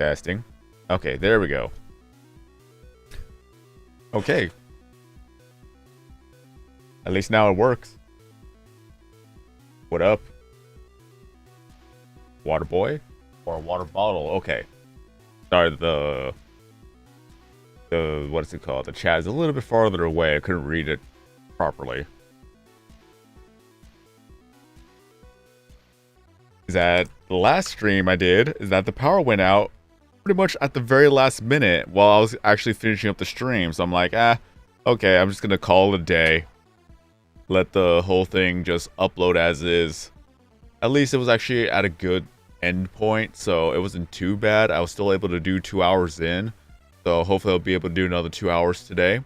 Testing. Okay, there we go. Okay. At least now it works. What up? Water boy? Or water bottle? Okay. Sorry, the what is it called? The chat is a little bit farther away. I couldn't read it properly. Is that the last stream I did is that the power went out pretty much at the very last minute while I was actually finishing up the stream. So I'm like, okay, I'm just gonna call it a day. Let the whole thing just upload as is. At least it was actually at a good end point, so it wasn't too bad. I was still able to do 2 hours in. So hopefully I'll be able to do another 2 hours today.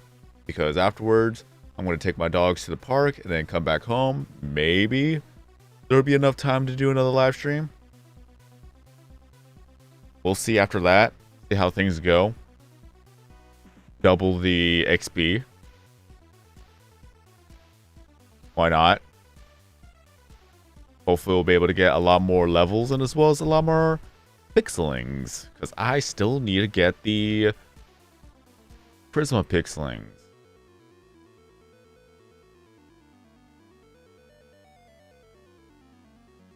Because afterwards, I'm going to take my dogs to the park and then come back home. Maybe there'll be enough time to do another live stream. We'll see after that. See how things go. Double the XP. Why not? Hopefully we'll be able to get a lot more levels and as well as a lot more pixelings. Because I still need to get the Prisma pixelings.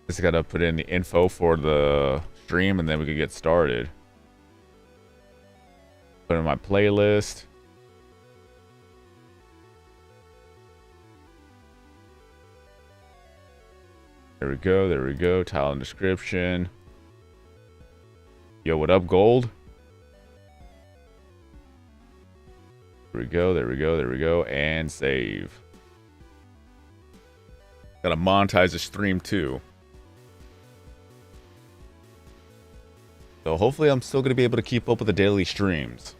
Just gotta put in the info for the stream and then we can get started. Put in my playlist. There we go, there we go. Title and description. Yo, what up, gold? There we go, there we go, there we go. And save. Gotta monetize the stream too. So hopefully I'm still gonna be able to keep up with the daily streams.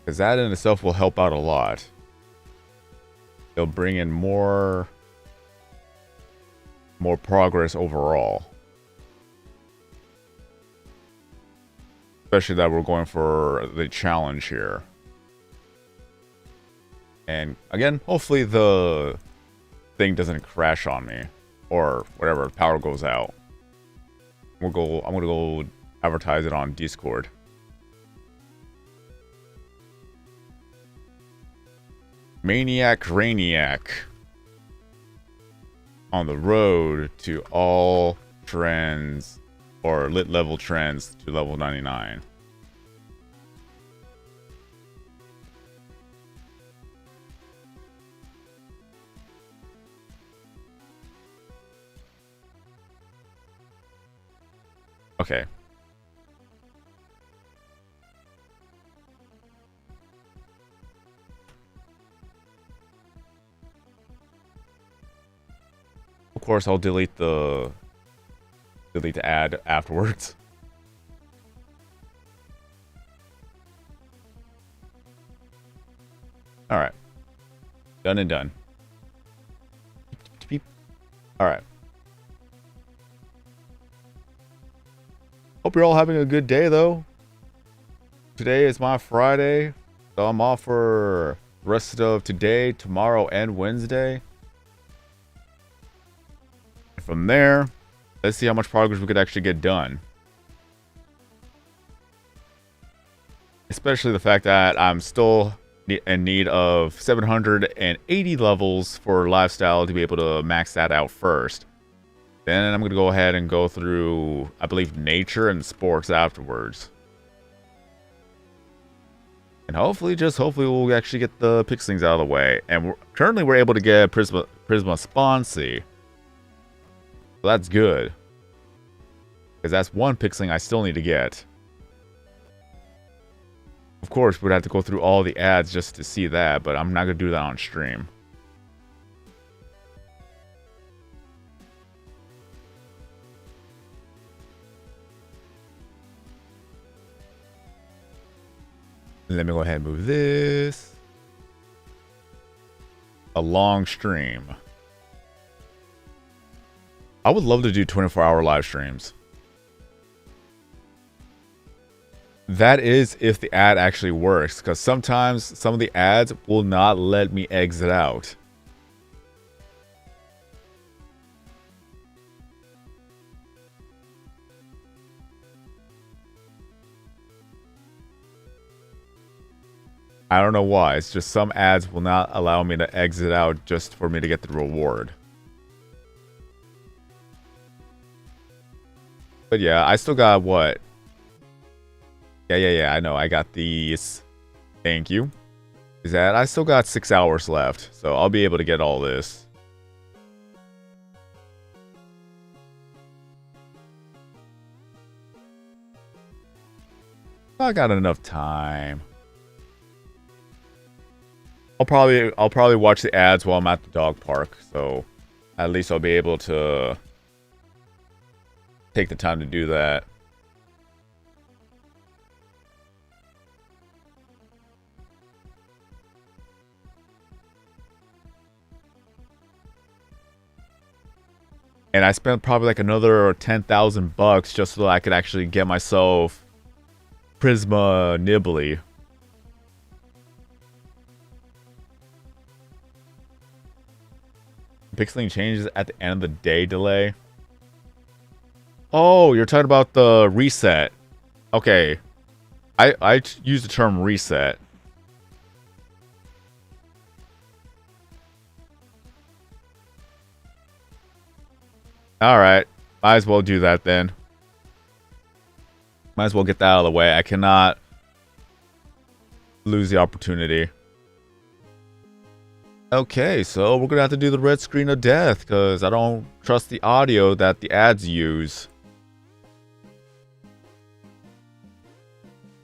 Because that in itself will help out a lot. It'll bring in more progress overall. Especially that we're going for the challenge here. And again, hopefully the thing doesn't crash on me. Or whatever, power goes out. I'm gonna go advertise it on Discord. Maniac Rainiac. On the road to all trends or lit level trends to level 99. Okay. Of course, I'll delete the ad afterwards. All right, done and done. All right. Hope you're all having a good day, though. Today is my Friday, so I'm off for the rest of today, tomorrow, and Wednesday. From there, let's see how much progress we could actually get done. Especially the fact that I'm still in need of 780 levels for lifestyle to be able to max that out first. Then I'm going to go ahead and go through, I believe, nature and sports afterwards. And hopefully we'll actually get the pixelings out of the way. And currently we're able to get Prisma Sponsy. So that's good. Because that's one pixeling I still need to get. Of course, we'd have to go through all the ads just to see that, but I'm not going to do that on stream. Let me go ahead and move this. A long stream. I would love to do 24-hour live streams. That is if the ad actually works, because sometimes some of the ads will not let me exit out. I don't know why. It's just some ads will not allow me to exit out just for me to get the reward. But yeah, I still got what? Yeah, I know. I got these. Thank you. Is that I still got 6 hours left, so I'll be able to get all this. I got enough time. I'll probably watch the ads while I'm at the dog park, so at least I'll be able to take the time to do that. And I spent probably like another 10,000 bucks just so that I could actually get myself Prisma Nibbly. Pixeling changes at the end of the day delay. Oh, you're talking about the reset. Okay. I use the term reset. Alright. Might as well do that then. Might as well get that out of the way. I cannot lose the opportunity. Okay, so we're gonna have to do the red screen of death because I don't trust the audio that the ads use.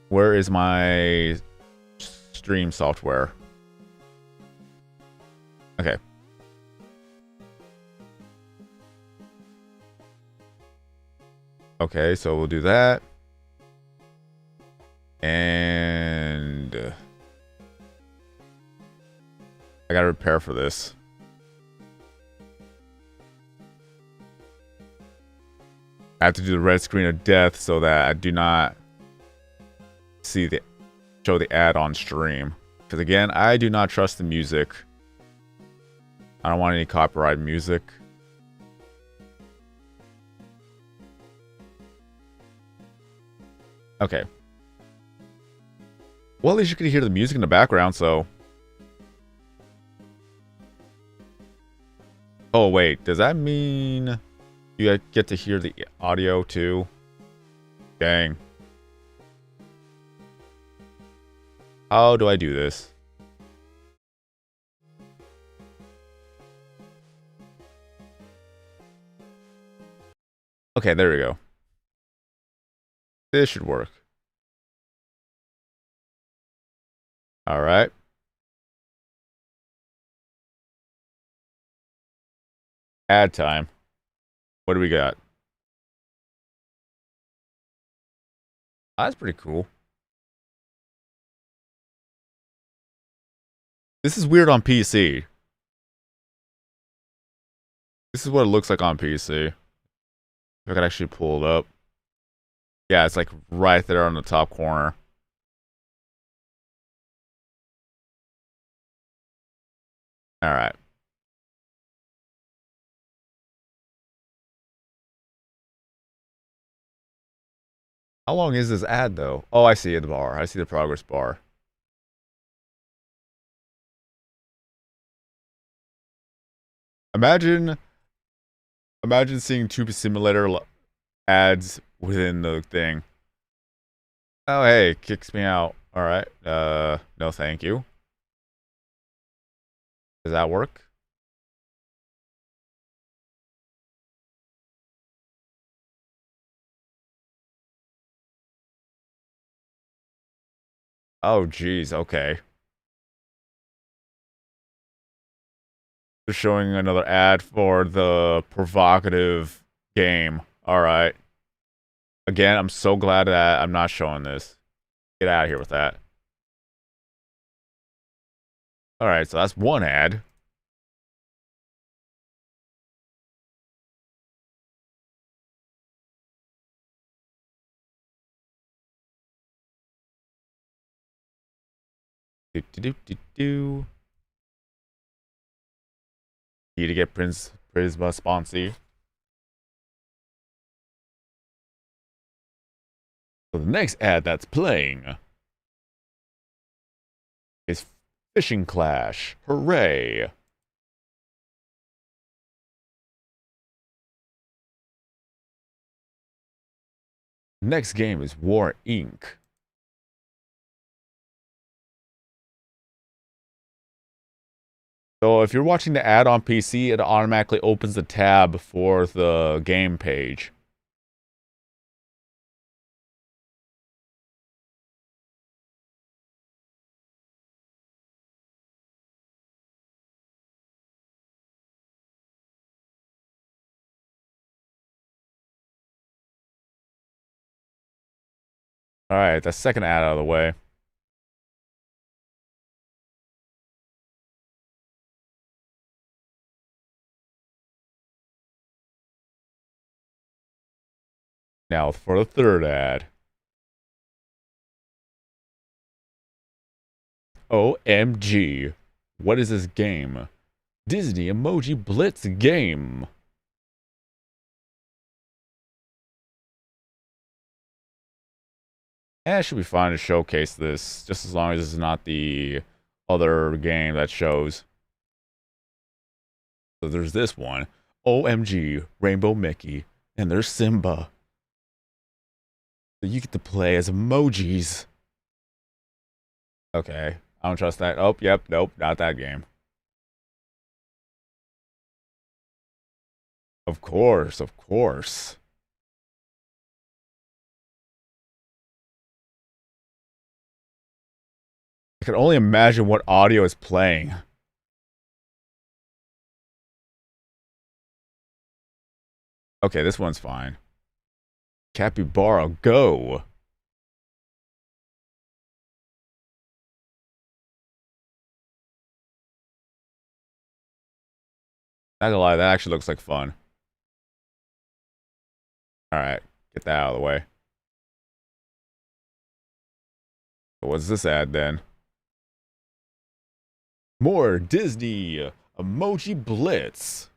Where is my stream software? Okay. Okay, so we'll do that. And I gotta prepare for this. I have to do the red screen of death so that I do not show the ad on stream. Because again, I do not trust the music. I don't want any copyright music. Okay. Well, at least you can hear the music in the background, so... Oh, wait. Does that mean you get to hear the audio, too? Dang. How do I do this? Okay, there we go. This should work. Alright. Ad time. What do we got? That's pretty cool. This is weird on PC. This is what it looks like on PC. If I could actually pull it up. Yeah, it's like right there on the top corner. Alright. How long is this ad, though? Oh, I see the bar. I see the progress bar. Imagine seeing Tube Simulator ads within the thing. Oh, hey, kicks me out. Alright. No thank you. Does that work? Oh, geez. Okay. They're showing another ad for the provocative game. Alright. Again, I'm so glad that I'm not showing this. Get out of here with that. Alright, so that's one ad. Do. Need to get Prisma sponsy. So the next ad that's playing is Fishing Clash. Hooray! Next game is War Inc. So if you're watching the ad on PC, it automatically opens the tab for the game page. Alright, that second ad out of the way. Now for the third ad. OMG. What is this game? Disney Emoji Blitz game. It should be fine to showcase this, just as long as it's not the other game that shows. So there's this one. OMG, Rainbow Mickey. And there's Simba. So you get to play as emojis. Okay, I don't trust that. Oh, yep, nope, not that game. Of course, of course. I can only imagine what audio is playing. Okay, this one's fine. Capybara, go! Not gonna lie, that actually looks like fun. Alright, get that out of the way. What's this ad then? More Disney Emoji Blitz.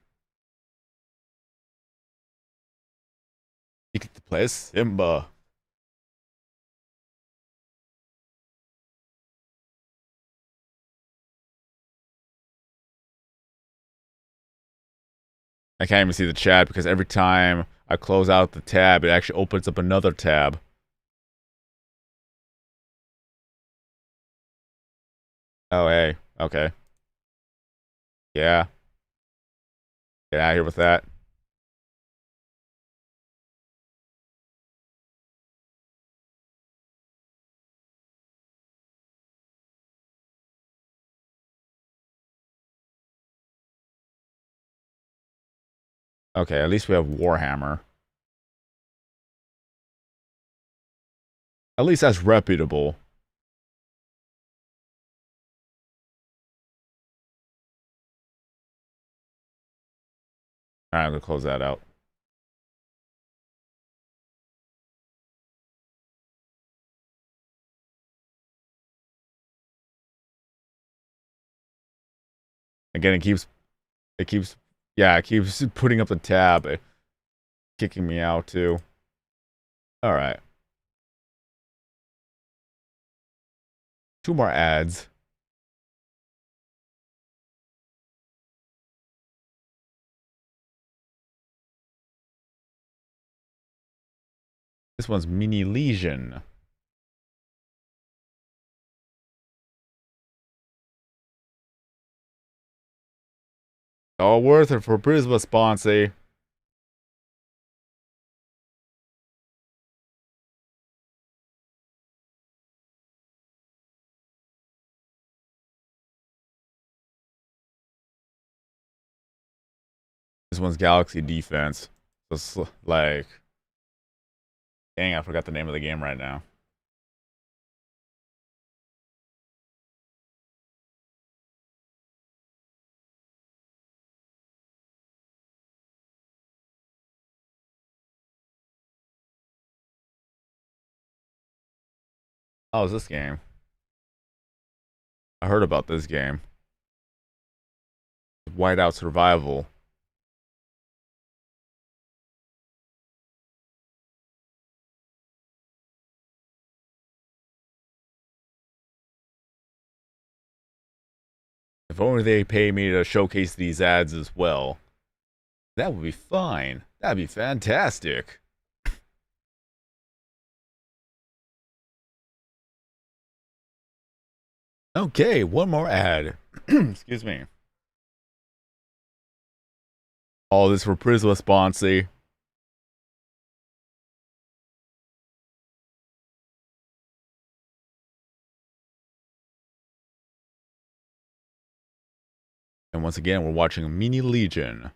You get to play as Simba. I can't even see the chat because every time I close out the tab, it actually opens up another tab. Oh, hey. Okay. Yeah. Get out of here with that. Okay, at least we have Warhammer. At least that's reputable. Alright, I'm gonna close that out. Again, it keeps putting up the tab, kicking me out too. Alright. Two more ads. This one's Mini Legion. All worth it for Prisma sponsor. This one's Galaxy Defense. So it's like... Dang, I forgot the name of the game right now. Oh, is this game? I heard about this game. Whiteout Survival. If only they pay me to showcase these ads as well. That would be fine. That'd be fantastic. Okay, one more ad. Excuse me. All this for Prisma Sponsy. And once again, we're watching a Mini Legion.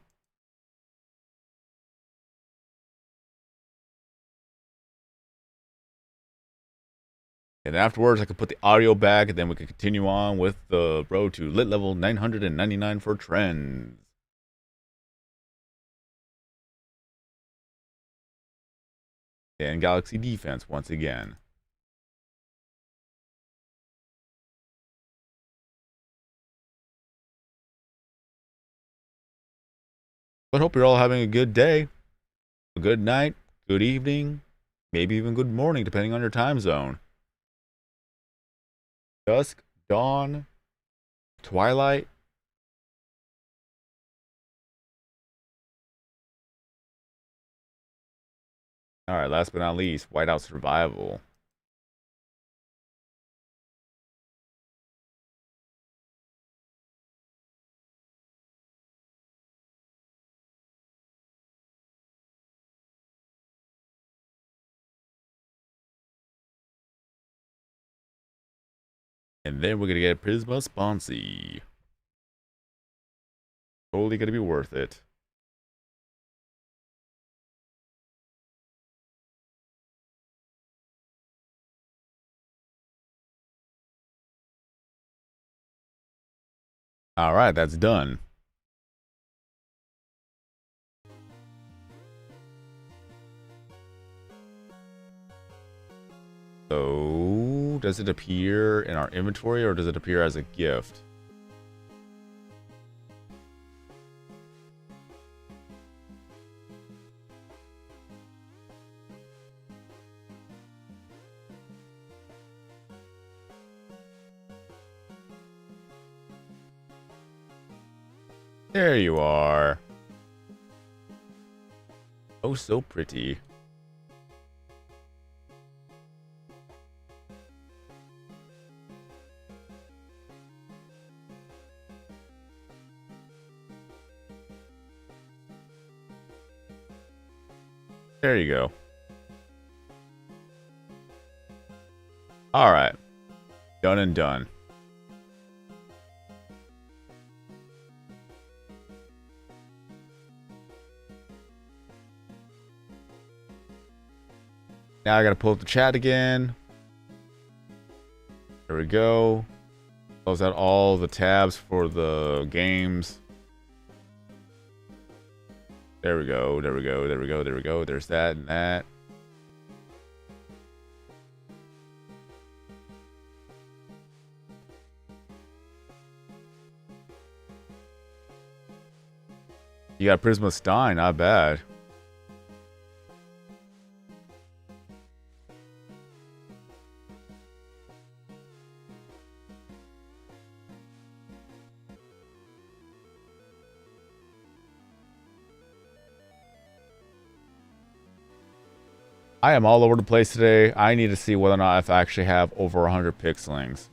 And afterwards, I can put the audio back, and then we can continue on with the road to lit level 999 for trends. And Galaxy Defense once again. But hope you're all having a good day, a good night, good evening, maybe even good morning, depending on your time zone. Dusk, dawn, twilight. Alright, last but not least, Whiteout Survival. And then we're gonna get Prisma Sponsy. Totally gonna be worth it. Alright, that's done. So, does it appear in our inventory or does it appear as a gift? There you are. Oh, so pretty. There you go. Alright. Done and done. Now I gotta pull up the chat again. There we go. Close out all the tabs for the games. There we go, there we go, there we go, there we go. There's that and that. You got Prisma Stein, not bad. I am all over the place today. I need to see whether or not I actually have over 100 pixelings.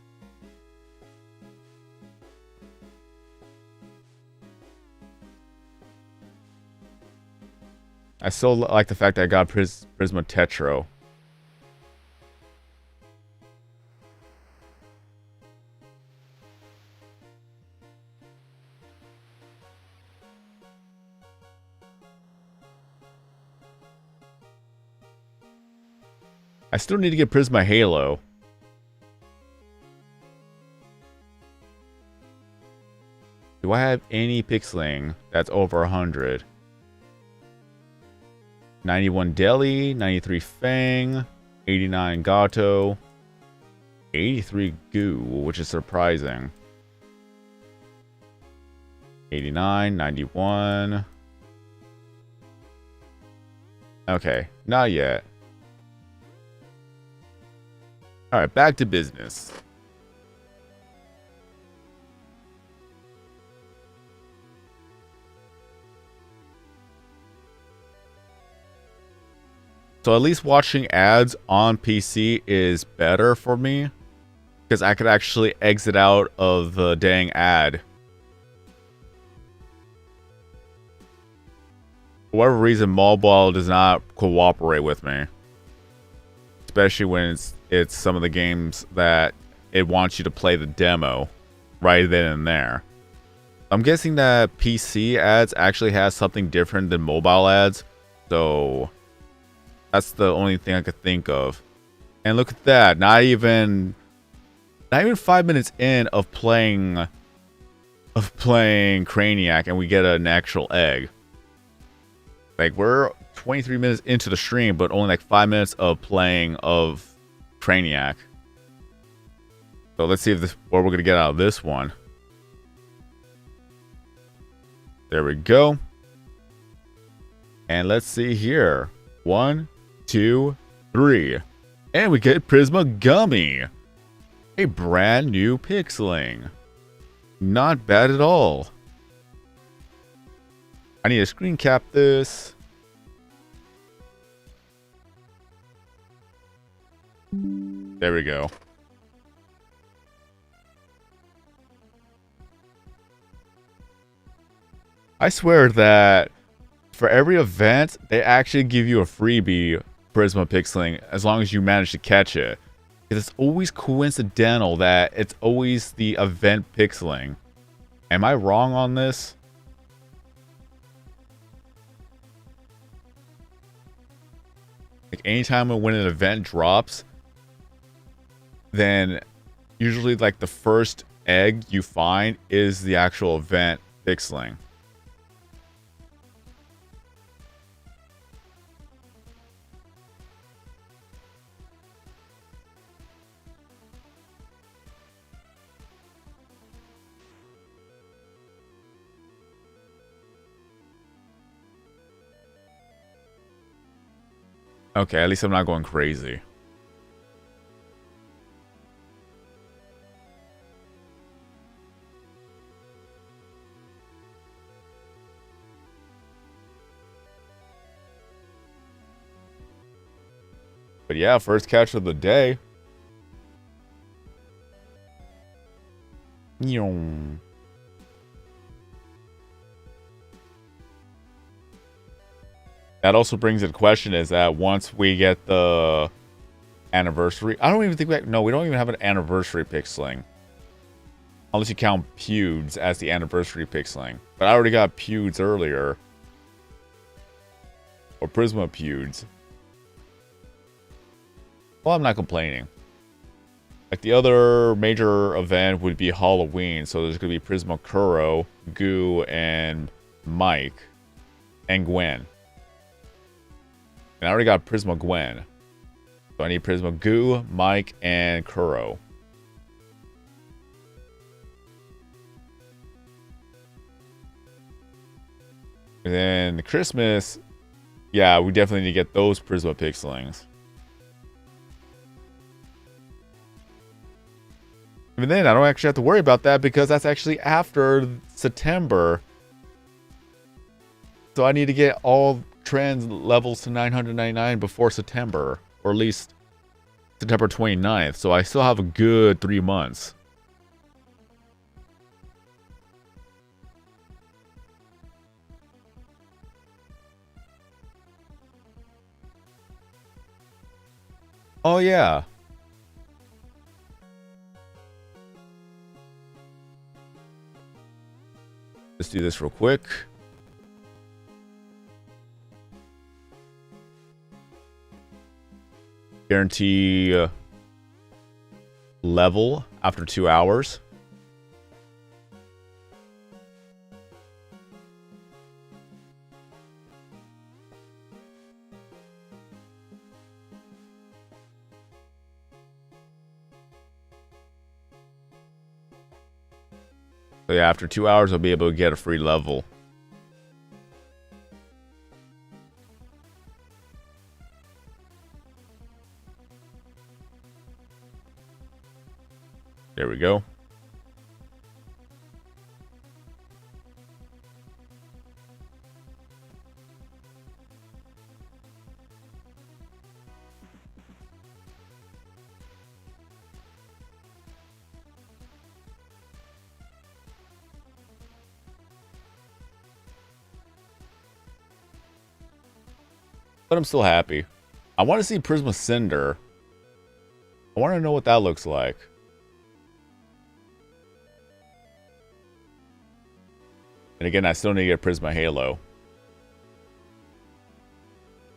I still like the fact that I got Prisma Tetro. I still need to get Prisma Halo. Do I have any pixeling that's over 100? 91 Deli, 93 Fang, 89 Gato, 83 Goo, which is surprising. 89, 91. Okay, not yet. Alright, back to business. So at least watching ads on PC is better for me, because I could actually exit out of the dang ad. For whatever reason, mobile does not cooperate with me. Especially when it's some of the games that it wants you to play the demo right then and there. I'm guessing that PC ads actually has something different than mobile ads. So that's the only thing I could think of. And look at that. Not even 5 minutes in of playing Craniac and we get an actual egg. Like, we're 23 minutes into the stream, but only like 5 minutes of playing of Craniac. So let's see if what we're gonna get out of this one. There we go. And let's see here. 1, 2, 3. And we get Prisma Gummy. A brand new pixeling. Not bad at all. I need to screen cap this. There we go. I swear that for every event, they actually give you a freebie Prisma pixeling as long as you manage to catch it. It's always coincidental that it's always the event pixeling. Am I wrong on this? Like, anytime when an event drops, then usually like the first egg you find is the actual event pixeling. Okay, at least I'm not going crazy. But yeah, first catch of the day. That also brings into question is that once we get the anniversary, I don't even think we don't even have an anniversary pixeling. Unless you count Pewds as the anniversary pixeling. But I already got Pewds earlier. Or Prisma Pewds. Well, I'm not complaining. Like, the other major event would be Halloween. So there's going to be Prisma Kuro, Goo, and Mike. And Gwen. And I already got Prisma Gwen. So I need Prisma Goo, Mike, and Kuro. And then Christmas, yeah, we definitely need to get those Prisma pixelings. And then I don't actually have to worry about that because that's actually after September. So I need to get all trans levels to 999 before September, or at least September 29th. So I still have a good 3 months. Oh yeah. Let's do this real quick. Guarantee level after 2 hours. So yeah, after 2 hours, I'll be able to get a free level. There we go. But I'm still happy. I want to see Prisma Cinder. I want to know what that looks like. And again, I still need to get Prisma Halo.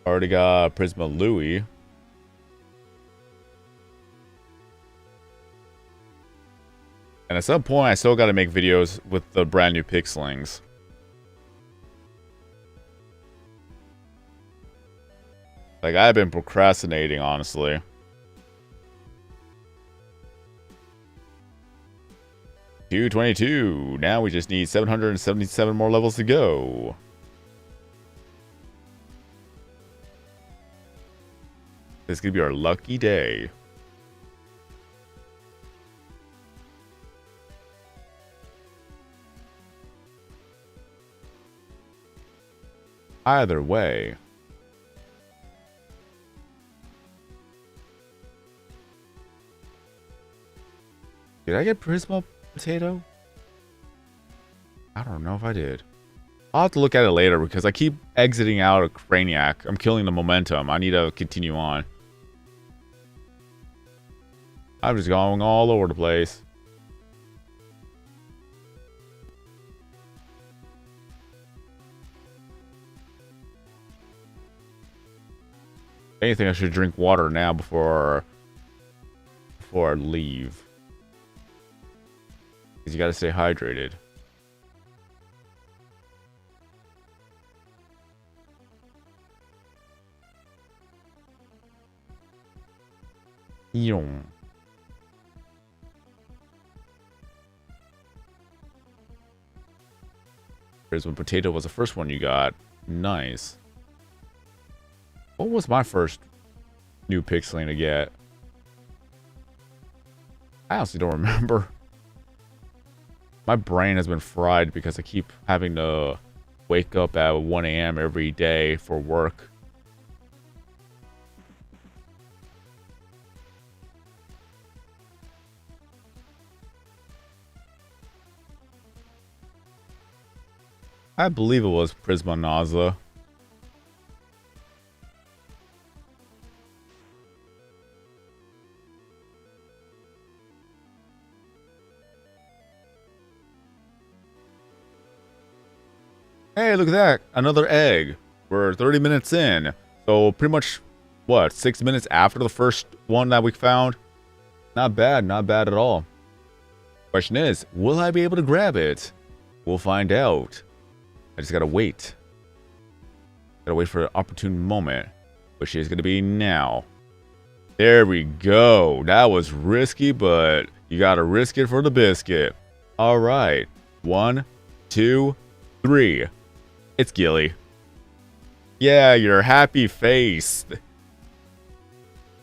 Already got Prisma Louie. And at some point, I still got to make videos with the brand new Pixlings. Like, I've been procrastinating, honestly. $222. Now we just need 777 more levels to go. This could be our lucky day. Either way. Did I get Prisma Potato? I don't know if I did. I'll have to look at it later because I keep exiting out of Craniac. I'm killing the momentum. I need to continue on. I'm just going all over the place. If anything, I should drink water now before I leave. Because you gotta stay hydrated. Yum. Prisma Potato was the first one you got. Nice. What was my first new Pixeling to get? I honestly don't remember. My brain has been fried because I keep having to wake up at 1 a.m. every day for work. I believe it was Prisma Naza. Hey, look at that. Another egg. We're 30 minutes in. So pretty much, what, 6 minutes after the first one that we found? Not bad. Not bad at all. Question is, will I be able to grab it? We'll find out. I just gotta wait. Gotta wait for an opportune moment. Which is gonna be now. There we go. That was risky, but you gotta risk it for the biscuit. Alright. 1, 2, 3. It's Gilly. Yeah, your happy face.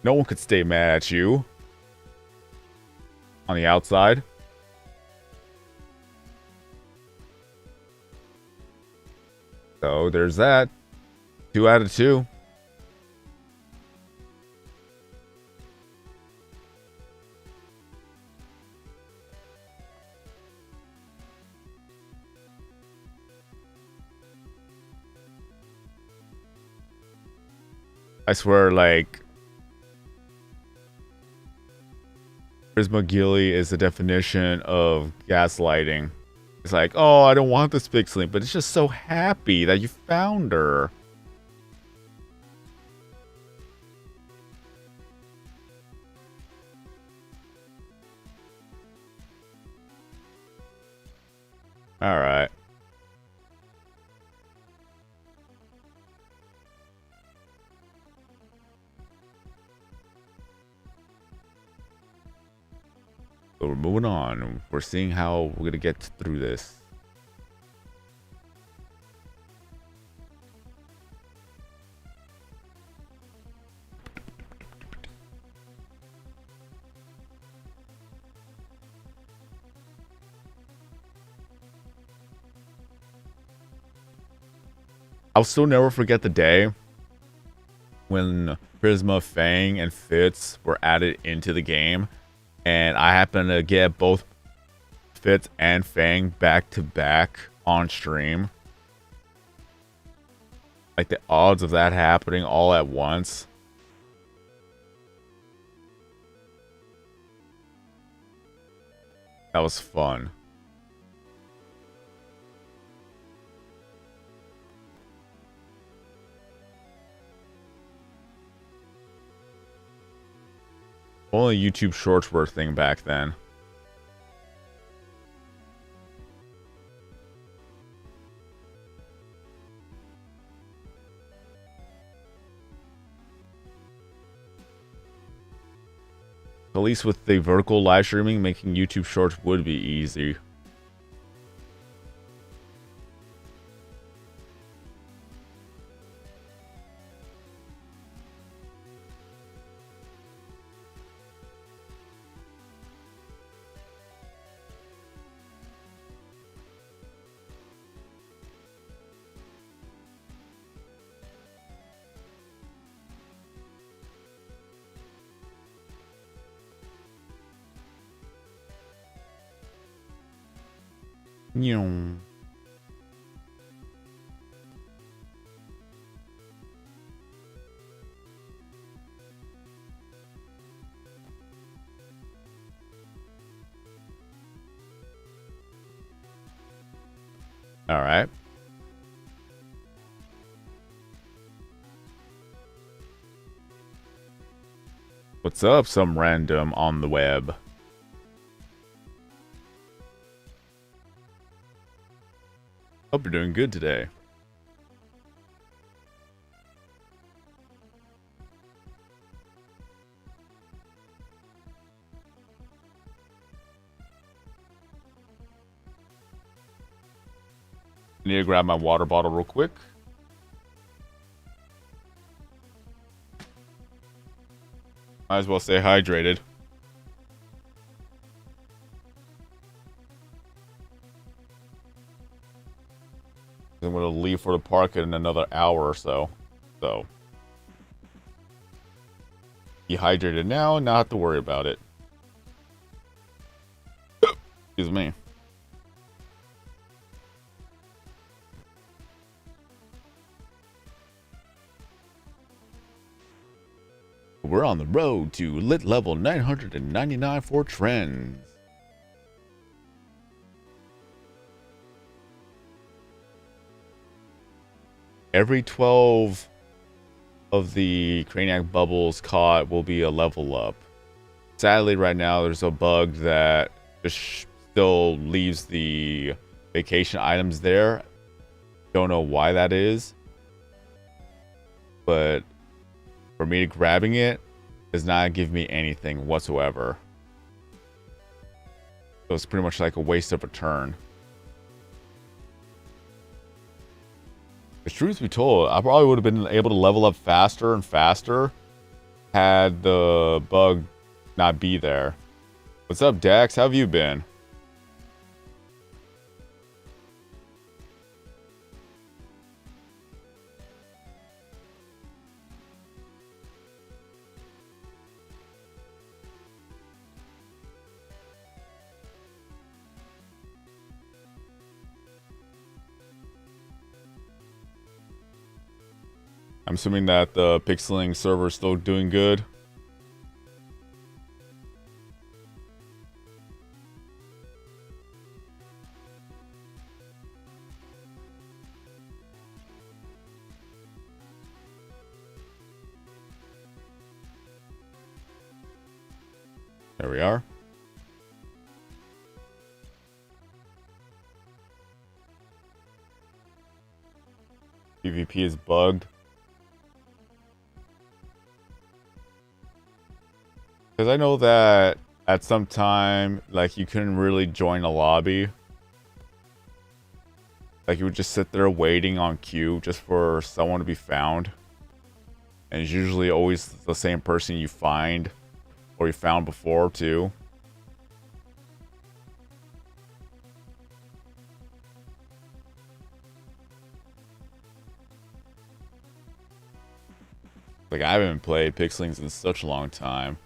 No one could stay mad at you. On the outside. So there's that. 2 out of 2. I swear, like, Prisma Gilly is the definition of gaslighting. It's like, oh, I don't want this Pixeling, but it's just so happy that you found her. Alright. So we're moving on. We're seeing how we're gonna get through this. I'll still never forget the day when Prisma, Fang, and Fitz were added into the game, and I happened to get both Fitz and Fang back to back on stream. Like the odds of that happening all at once. That was fun. Only YouTube Shorts were a thing back then. At least with the vertical live streaming, making YouTube Shorts would be easy. Nyong. All right. What's up, some random on the web? Hope you're doing good today. I need to grab my water bottle real quick. Might as well stay hydrated. I'm going to leave for the park in another hour or so. So, be hydrated now and not have to worry about it. Excuse me. We're on the road to lit level 999 for trends. Every 12 of the Craniac bubbles caught will be a level up. Sadly, right now, there's a bug that just still leaves the vacation items there. Don't know why that is. But for me grabbing it does not give me anything whatsoever. So it's pretty much like a waste of a turn. The truth be told, I probably would have been able to level up faster and faster had the bug not be there. What's up, Dax? How have you been? I'm assuming that the pixeling server is still doing good. There we are. PvP is bugged. Because I know that at some time, like, you couldn't really join a lobby. Like, you would just sit there waiting on queue just for someone to be found. And it's usually always the same person you find, or you found before, too. Like, I haven't played Pixelings in such a long time.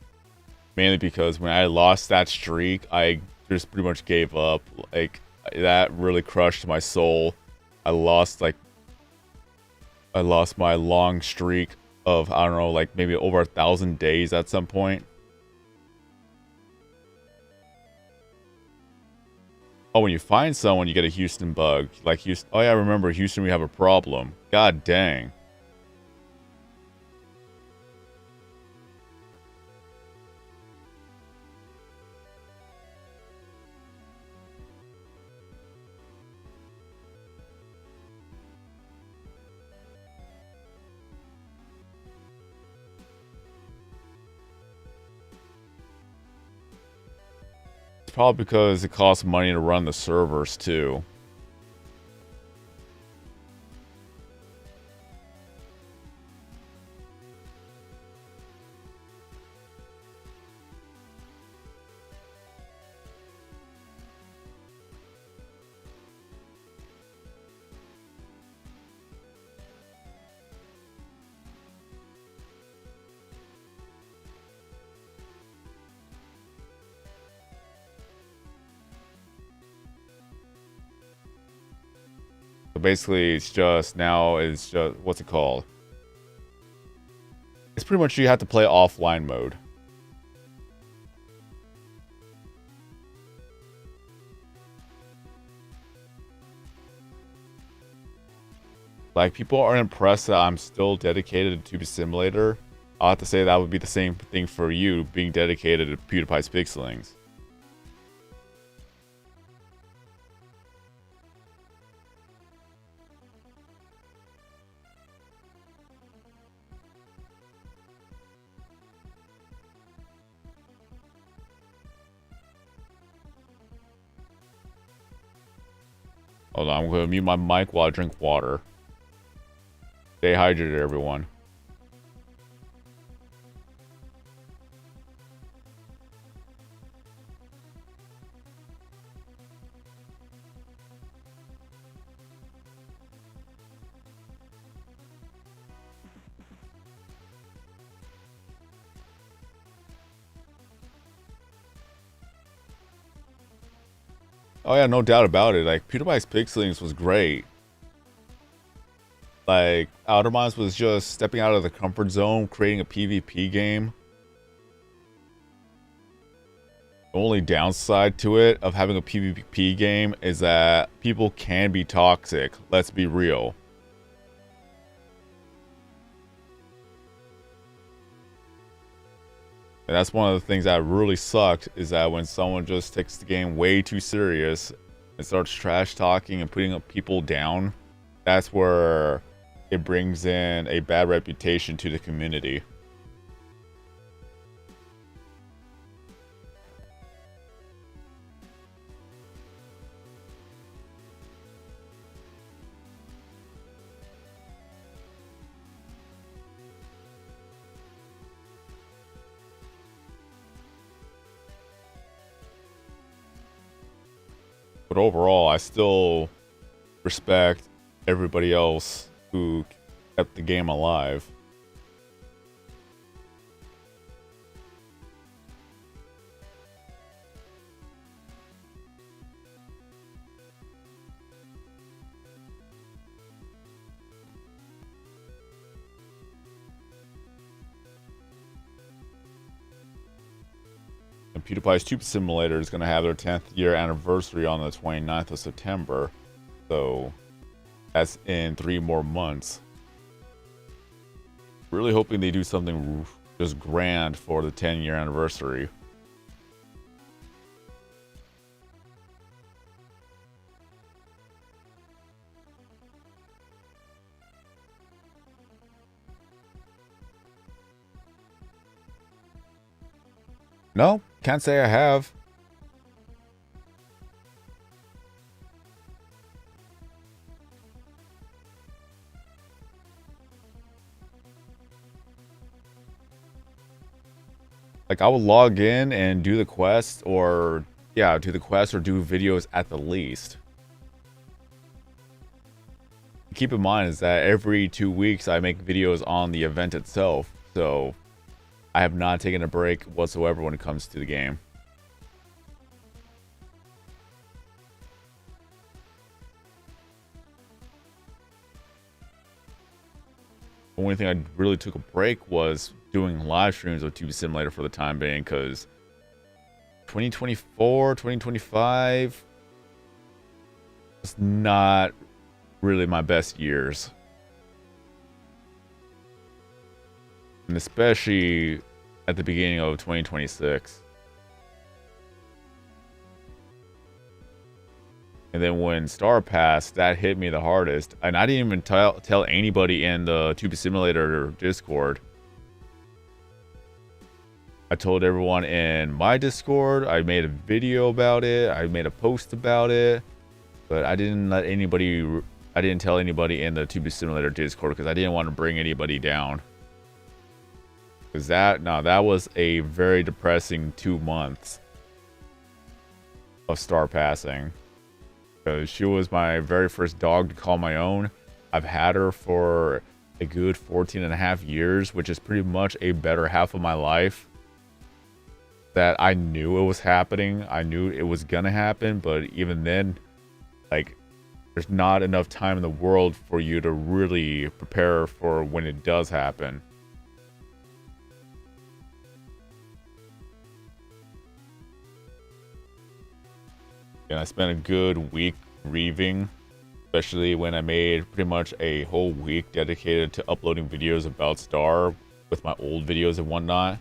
Mainly because when I lost that streak, I just pretty much gave up. Like, that really crushed my soul. I lost, like, I lost my long streak of, I don't know, like maybe over 1,000 days at some point. Oh, when you find someone, you get a Houston bug. Like Houston. Oh yeah, I remember Houston, we have a problem. God dang. It's probably because it costs money to run the servers too. So basically, it's just what's it called? It's pretty much you have to play offline mode. Like, people aren't impressed that I'm still dedicated to Tube Simulator. I'll have to say that would be the same thing for you, being dedicated to PewDiePie's Pixelings. Hold on, I'm going to mute my mic while I drink water. Stay hydrated, everyone. Oh yeah, no doubt about it. Like, PewDiePie's Pixelings was great. Like, Outer Minds was just stepping out of the comfort zone, creating a PvP game. The only downside to it, of having a PvP game, is that people can be toxic. Let's be real. And that's one of the things that really sucked, is that when someone just takes the game way too serious and starts trash talking and putting people down, that's where it brings in a bad reputation to the community. But overall, I still respect everybody else who kept the game alive. And PewDiePie's Tube Simulator is going to have their 10th year anniversary on the 29th of September. So that's in 3 more months. Really hoping they do something just grand for the 10-year anniversary. No, can't say I have. Like, I will log in and do the quest, or yeah, do the quest or do videos at the least. Keep in mind is that every 2 weeks I make videos on the event itself, so I have not taken a break whatsoever when it comes to the game. the only thing I really took a break was doing live streams of Tube Simulator for the time being, because 2024, 2025 was not really my best years. And especially at the beginning of 2026. And then when Star passed, that hit me the hardest. And I didn't even tell anybody in the Tube Simulator Discord. I told everyone in my Discord. I made a video about it. I made a post about it. But I didn't tell anybody in the Tube Simulator Discord because I didn't want to bring anybody down. Because that was a very depressing 2 months of Star passing. Because she was my very first dog to call my own. I've had her for a good 14.5 years, which is pretty much a better half of my life. That I knew it was happening. I knew it was gonna happen, but even then, like, there's not enough time in the world for you to really prepare for when it does happen. And I spent a good week grieving, especially when I made pretty much a whole week dedicated to uploading videos about Star with my old videos and whatnot.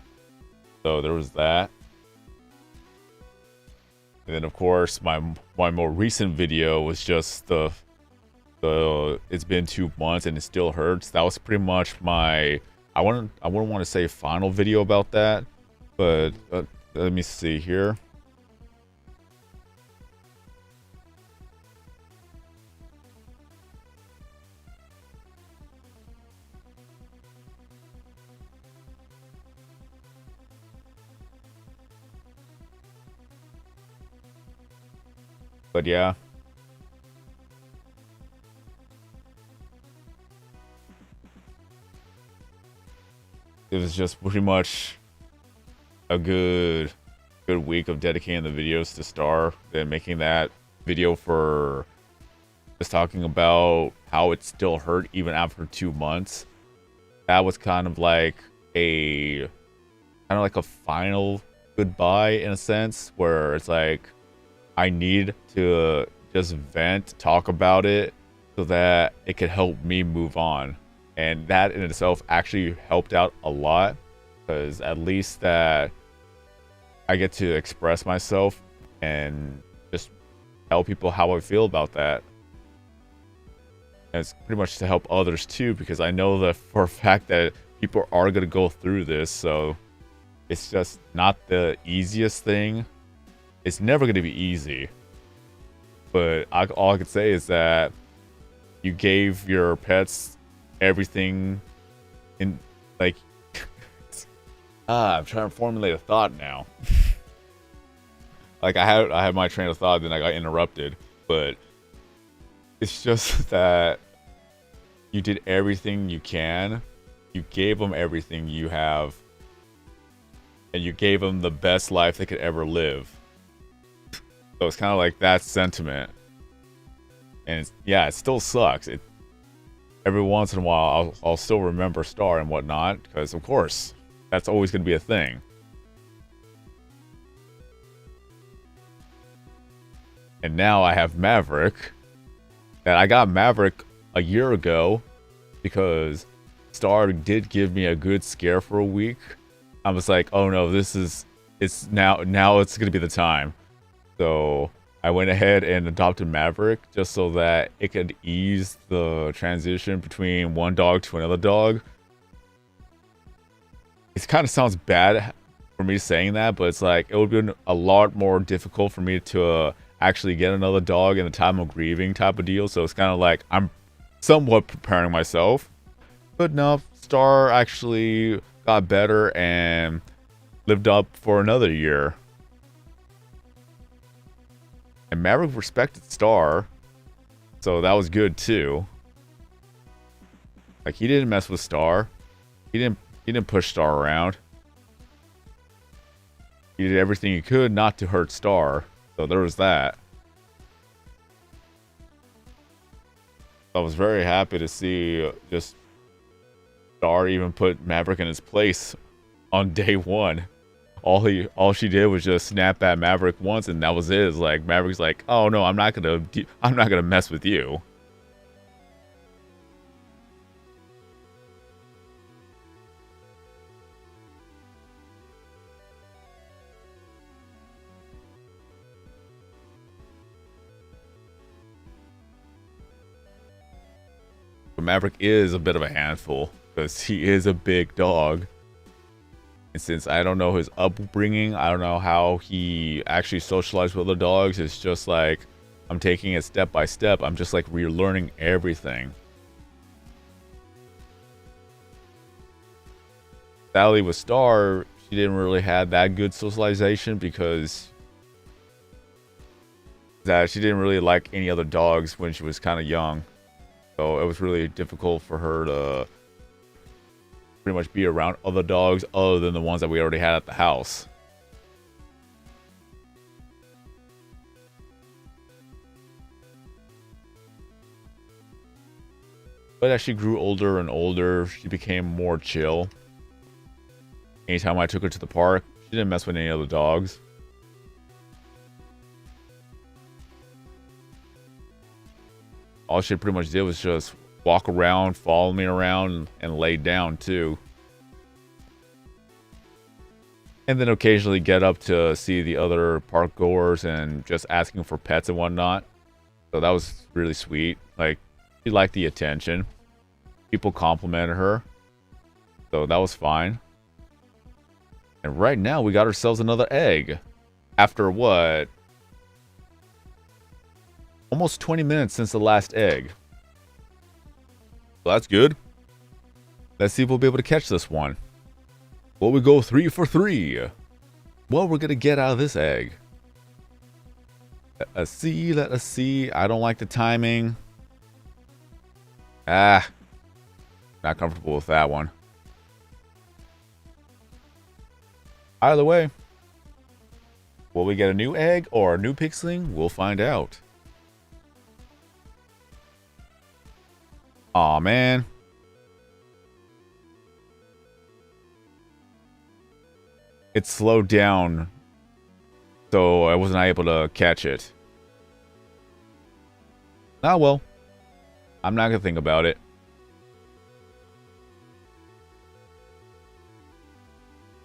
So there was that. And then of course my more recent video was just the it's been 2 months and it still hurts. That was pretty much my I wouldn't want to say final video about that, but let me see here. But yeah. It was just pretty much a good week of dedicating the videos to Star, then making that video for just talking about how it still hurt even after 2 months. That was kind of like a final goodbye in a sense, where it's like I need to just vent, talk about it, so that it could help me move on. And that in itself actually helped out a lot, because at least that I get to express myself and just tell people how I feel about that. And it's pretty much to help others too, because I know that for a fact that people are going to go through this, so it's just not the easiest thing. It's never going to be easy. But all I could say is that you gave your pets everything in, like, I'm trying to formulate a thought now. Like, I had my train of thought, then I got interrupted. But it's just that you did everything you can. You gave them everything you have. And you gave them the best life they could ever live. So it's kind of like that sentiment. And it still sucks. Every once in a while, I'll still remember Star and whatnot, because of course, that's always going to be a thing. And now I have Maverick. And I got Maverick a year ago because Star did give me a good scare for a week. I was like, oh no, it's now it's going to be the time. So I went ahead and adopted Maverick just so that it could ease the transition between one dog to another dog. It kind of sounds bad for me saying that, but it's like it would be a lot more difficult for me to actually get another dog in the time of grieving type of deal. So it's kind of like I'm somewhat preparing myself. But no, Star actually got better and lived up for another year. And Maverick respected Star, so that was good too. Like, he didn't mess with Star. He didn't push Star around. He did everything he could not to hurt Star. So there was that. I was very happy to see just Star even put Maverick in his place on day one. All she did was just snap at Maverick once, and that was it. It's like Maverick's like, "Oh no, I'm not gonna mess with you." But Maverick is a bit of a handful because he is a big dog. And since I don't know his upbringing, I don't know how he actually socialized with other dogs. It's just like I'm taking it step by step. I'm just like relearning everything. Sally with Star, she didn't really have that good socialization because she didn't really like any other dogs when she was kind of young. So it was really difficult for her to pretty much be around other dogs other than the ones that we already had at the house. But as she grew older and older, she became more chill. Anytime I took her to the park, she didn't mess with any other dogs. All she pretty much did was just walk around, follow me around, and lay down too. And then occasionally get up to see the other park goers and just asking for pets and whatnot. So that was really sweet. Like, she liked the attention. People complimented her. So that was fine. And right now we got ourselves another egg. After what? Almost 20 minutes since the last egg. Well, that's good. Let's see if we'll be able to catch this one. Will we go 3 for 3? What we're going to get out of this egg? Let us see, let us see. I don't like the timing. Not comfortable with that one. Either way, will we get a new egg or a new pixeling? We'll find out. Aw, man. It slowed down, so I wasn't able to catch it. Ah, well. I'm not gonna think about it.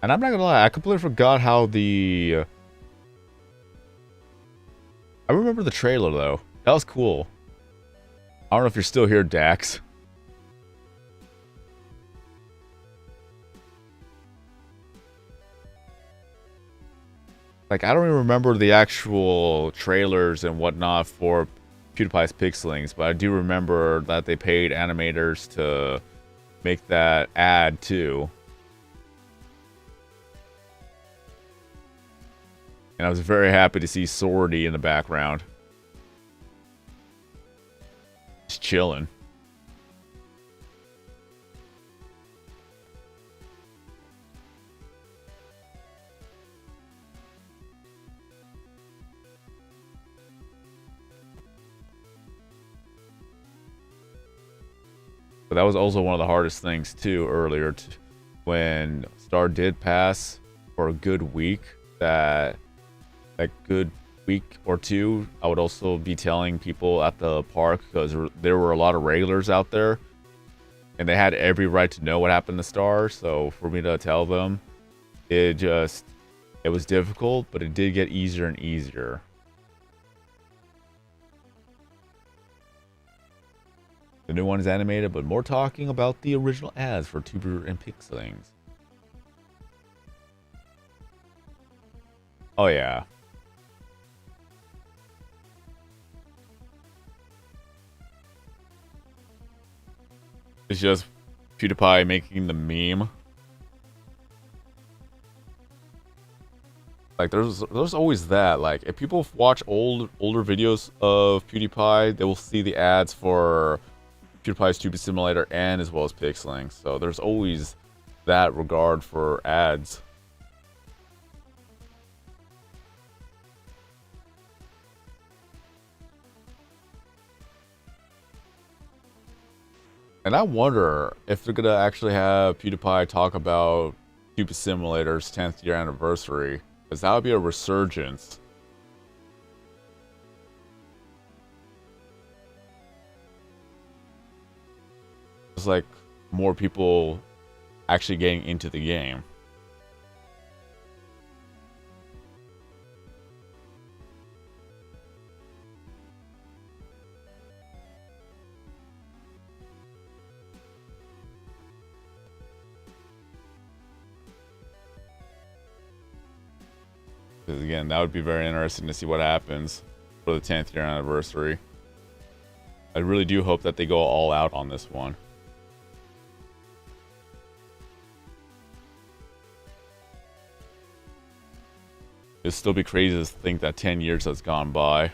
And I'm not gonna lie, I completely forgot how the... I remember the trailer, though. That was cool. I don't know if you're still here, Dax. Like, I don't even remember the actual trailers and whatnot for PewDiePie's Pixelings, but I do remember that they paid animators to make that ad, too. And I was very happy to see Swordy in the background. Just chilling. But that was also one of the hardest things too earlier when Star did pass for a good week. That good week or two, I would also be telling people at the park, because there were a lot of regulars out there and they had every right to know what happened to Star. So for me to tell them, it was difficult, but it did get easier and easier. The new one is animated, but more talking about the original ads for Tuber and Pixelings. Oh yeah. It's just PewDiePie making the meme. Like there's always that. Like if people watch older videos of PewDiePie, they will see the ads for PewDiePie's Tube Simulator and as well as Pixeling. So there's always that regard for ads. And I wonder if they're gonna actually have PewDiePie talk about Cube Simulator's 10th year anniversary, because that would be a resurgence. It's like more people actually getting into the game. Because again, that would be very interesting to see what happens for the 10th year anniversary. I really do hope that they go all out on this one. It'd still be crazy to think that 10 years has gone by.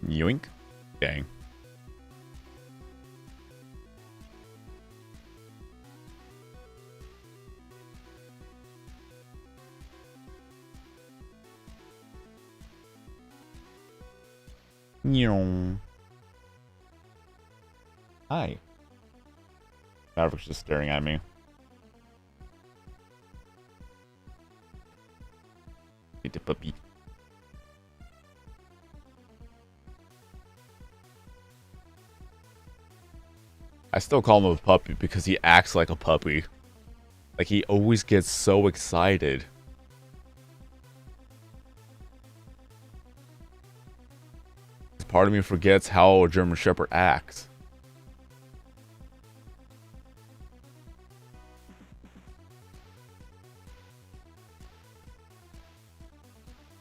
Yoink. Dang. Hi. Maverick's just staring at me. Get the puppy. I still call him a puppy because he acts like a puppy. Like, he always gets so excited. Part of me forgets how a German Shepherd acts.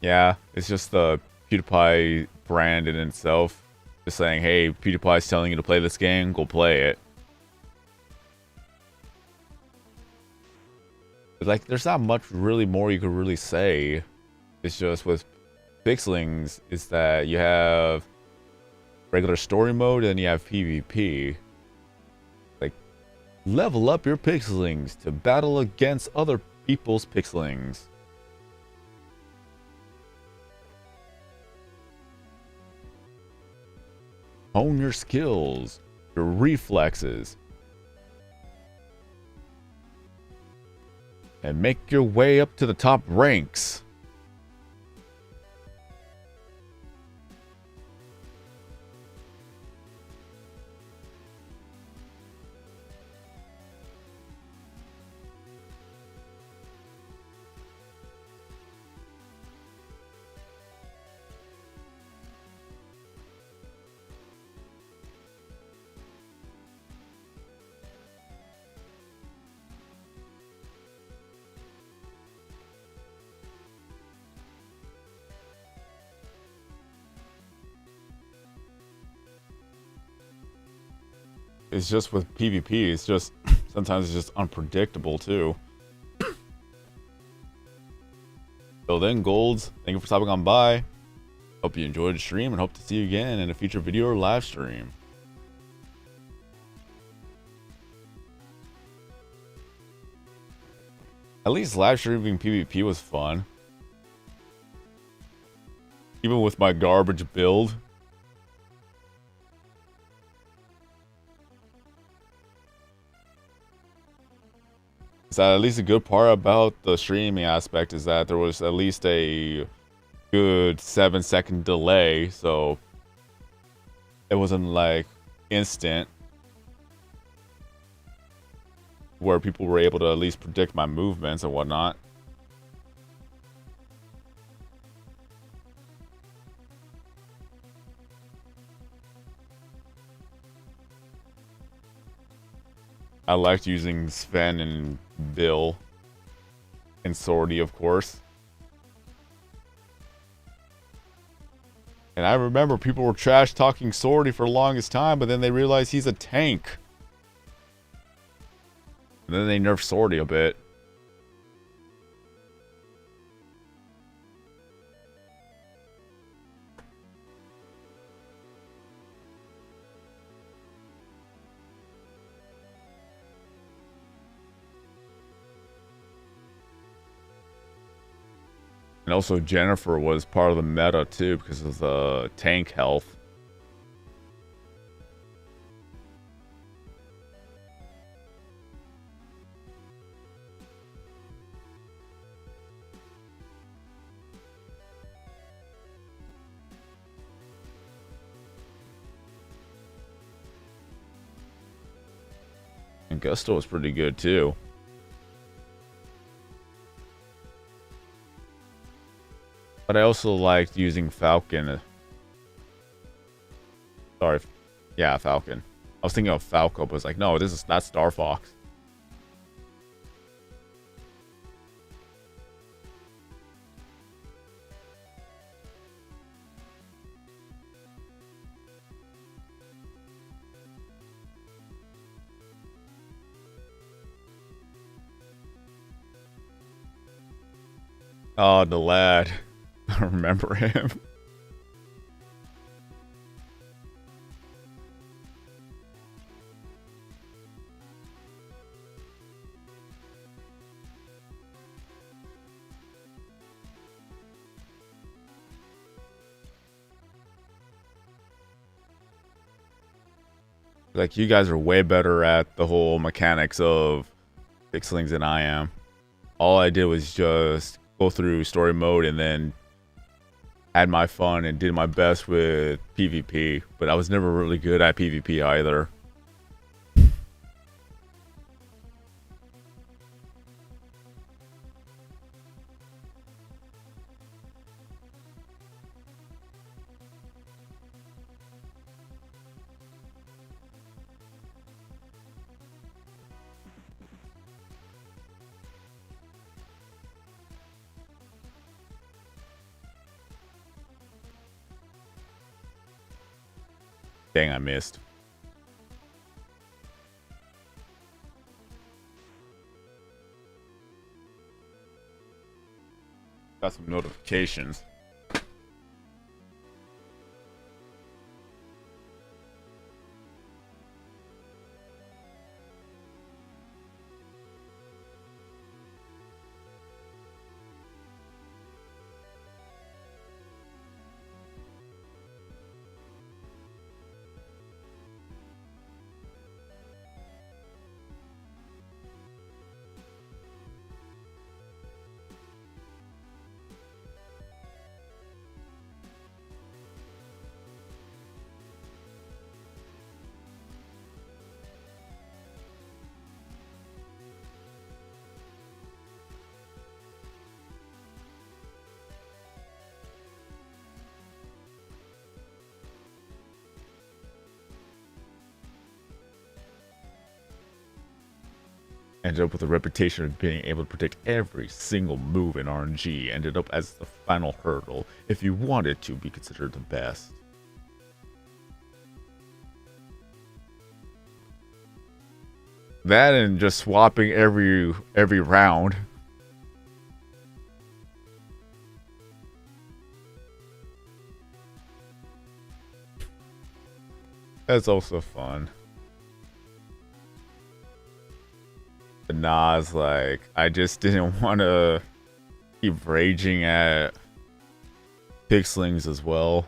Yeah, it's just the PewDiePie brand in itself. Just saying, hey, PewDiePie's telling you to play this game, go play it. But like, there's not much really more you could really say. It's just with Pixelings, is that you have regular story mode and you have PvP. Like, level up your Pixelings to battle against other people's Pixelings. Hone your skills, your reflexes, and make your way up to the top ranks. It's just with PvP, it's just, sometimes it's just unpredictable too. So then, Golds, thank you for stopping on by. Hope you enjoyed the stream and hope to see you again in a future video or live stream. At least live streaming PvP was fun. Even with my garbage build. So at least a good part about the streaming aspect is that there was at least a good 7-second delay, so it wasn't like instant where people were able to at least predict my movements and whatnot. I liked using Sven and Bill and Sorty, of course. And I remember people were trash talking Sorty for the longest time, but then they realized he's a tank. And then they nerfed Sorty a bit. And also Jennifer was part of the meta too because of the tank health. And Gusto was pretty good too. But I also liked using Falcon. Sorry. Yeah, Falcon. I was thinking of Falco, but it's like, no, this is not Star Fox. Oh, the lad. I remember him. Like, you guys are way better at the whole mechanics of pixelings than I am. All I did was just go through story mode and then had my fun and did my best with PvP. But I was never really good at PvP either. Dang, I missed. Got some notifications. Ended up with a reputation of being able to predict every single move in RNG. Ended up as the final hurdle if you wanted to be considered the best. That and just swapping every round. That's also fun. But nah, it's like, I just didn't want to keep raging at pixelings as well.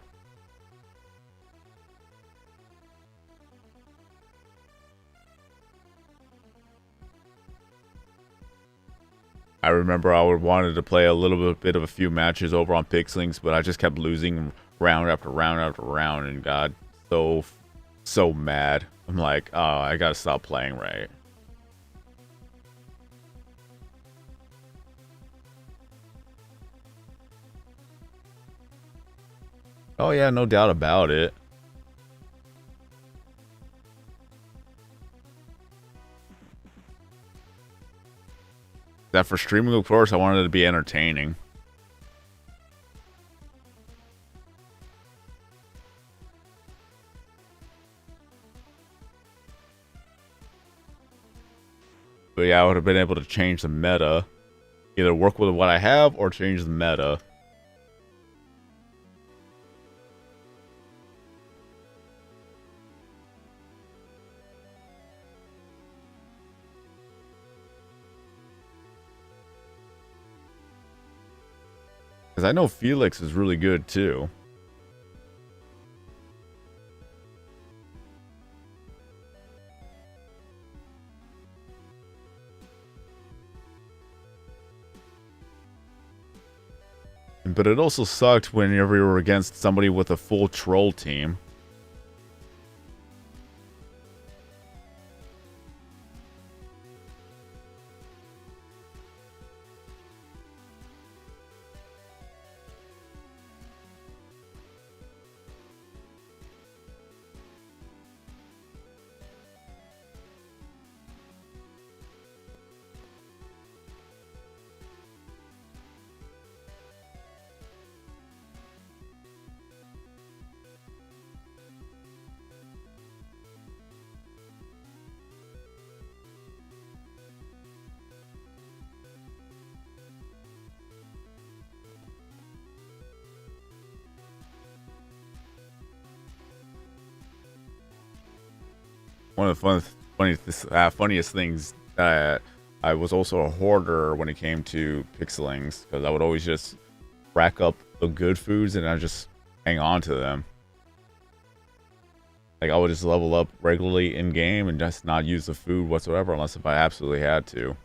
I remember I would wanted to play a little bit of a few matches over on pixelings, but I just kept losing round after round after round and got so mad. I'm like, oh, I gotta stop playing right. Oh yeah, no doubt about it. That for streaming, of course, I wanted it to be entertaining. But yeah, I would have been able to change the meta. Either work with what I have or change the meta. Because I know Felix is really good too. But it also sucked whenever you were against somebody with a full troll team. One of the funniest things that I was also a hoarder when it came to pixelings, because I would always just rack up the good foods and I just hang on to them. Like I would just level up regularly in game and just not use the food whatsoever unless if I absolutely had to.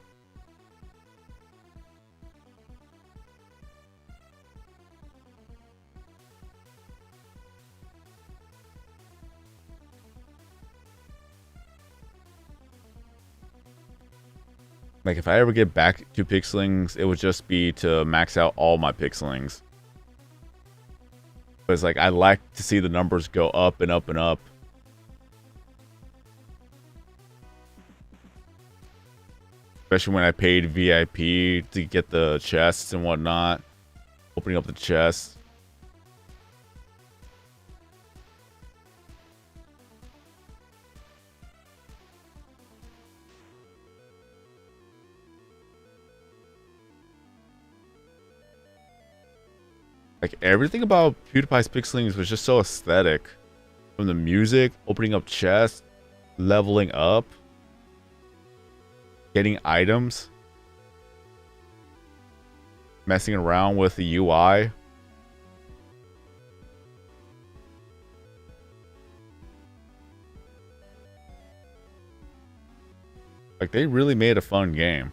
Like, if I ever get back to pixelings, it would just be to max out all my pixelings. But it's like, I like to see the numbers go up and up and up. Especially when I paid VIP to get the chests and whatnot. Opening up the chests. Like, everything about PewDiePie's pixelings was just so aesthetic. From the music, opening up chests, leveling up, getting items, messing around with the UI. Like, they really made a fun game.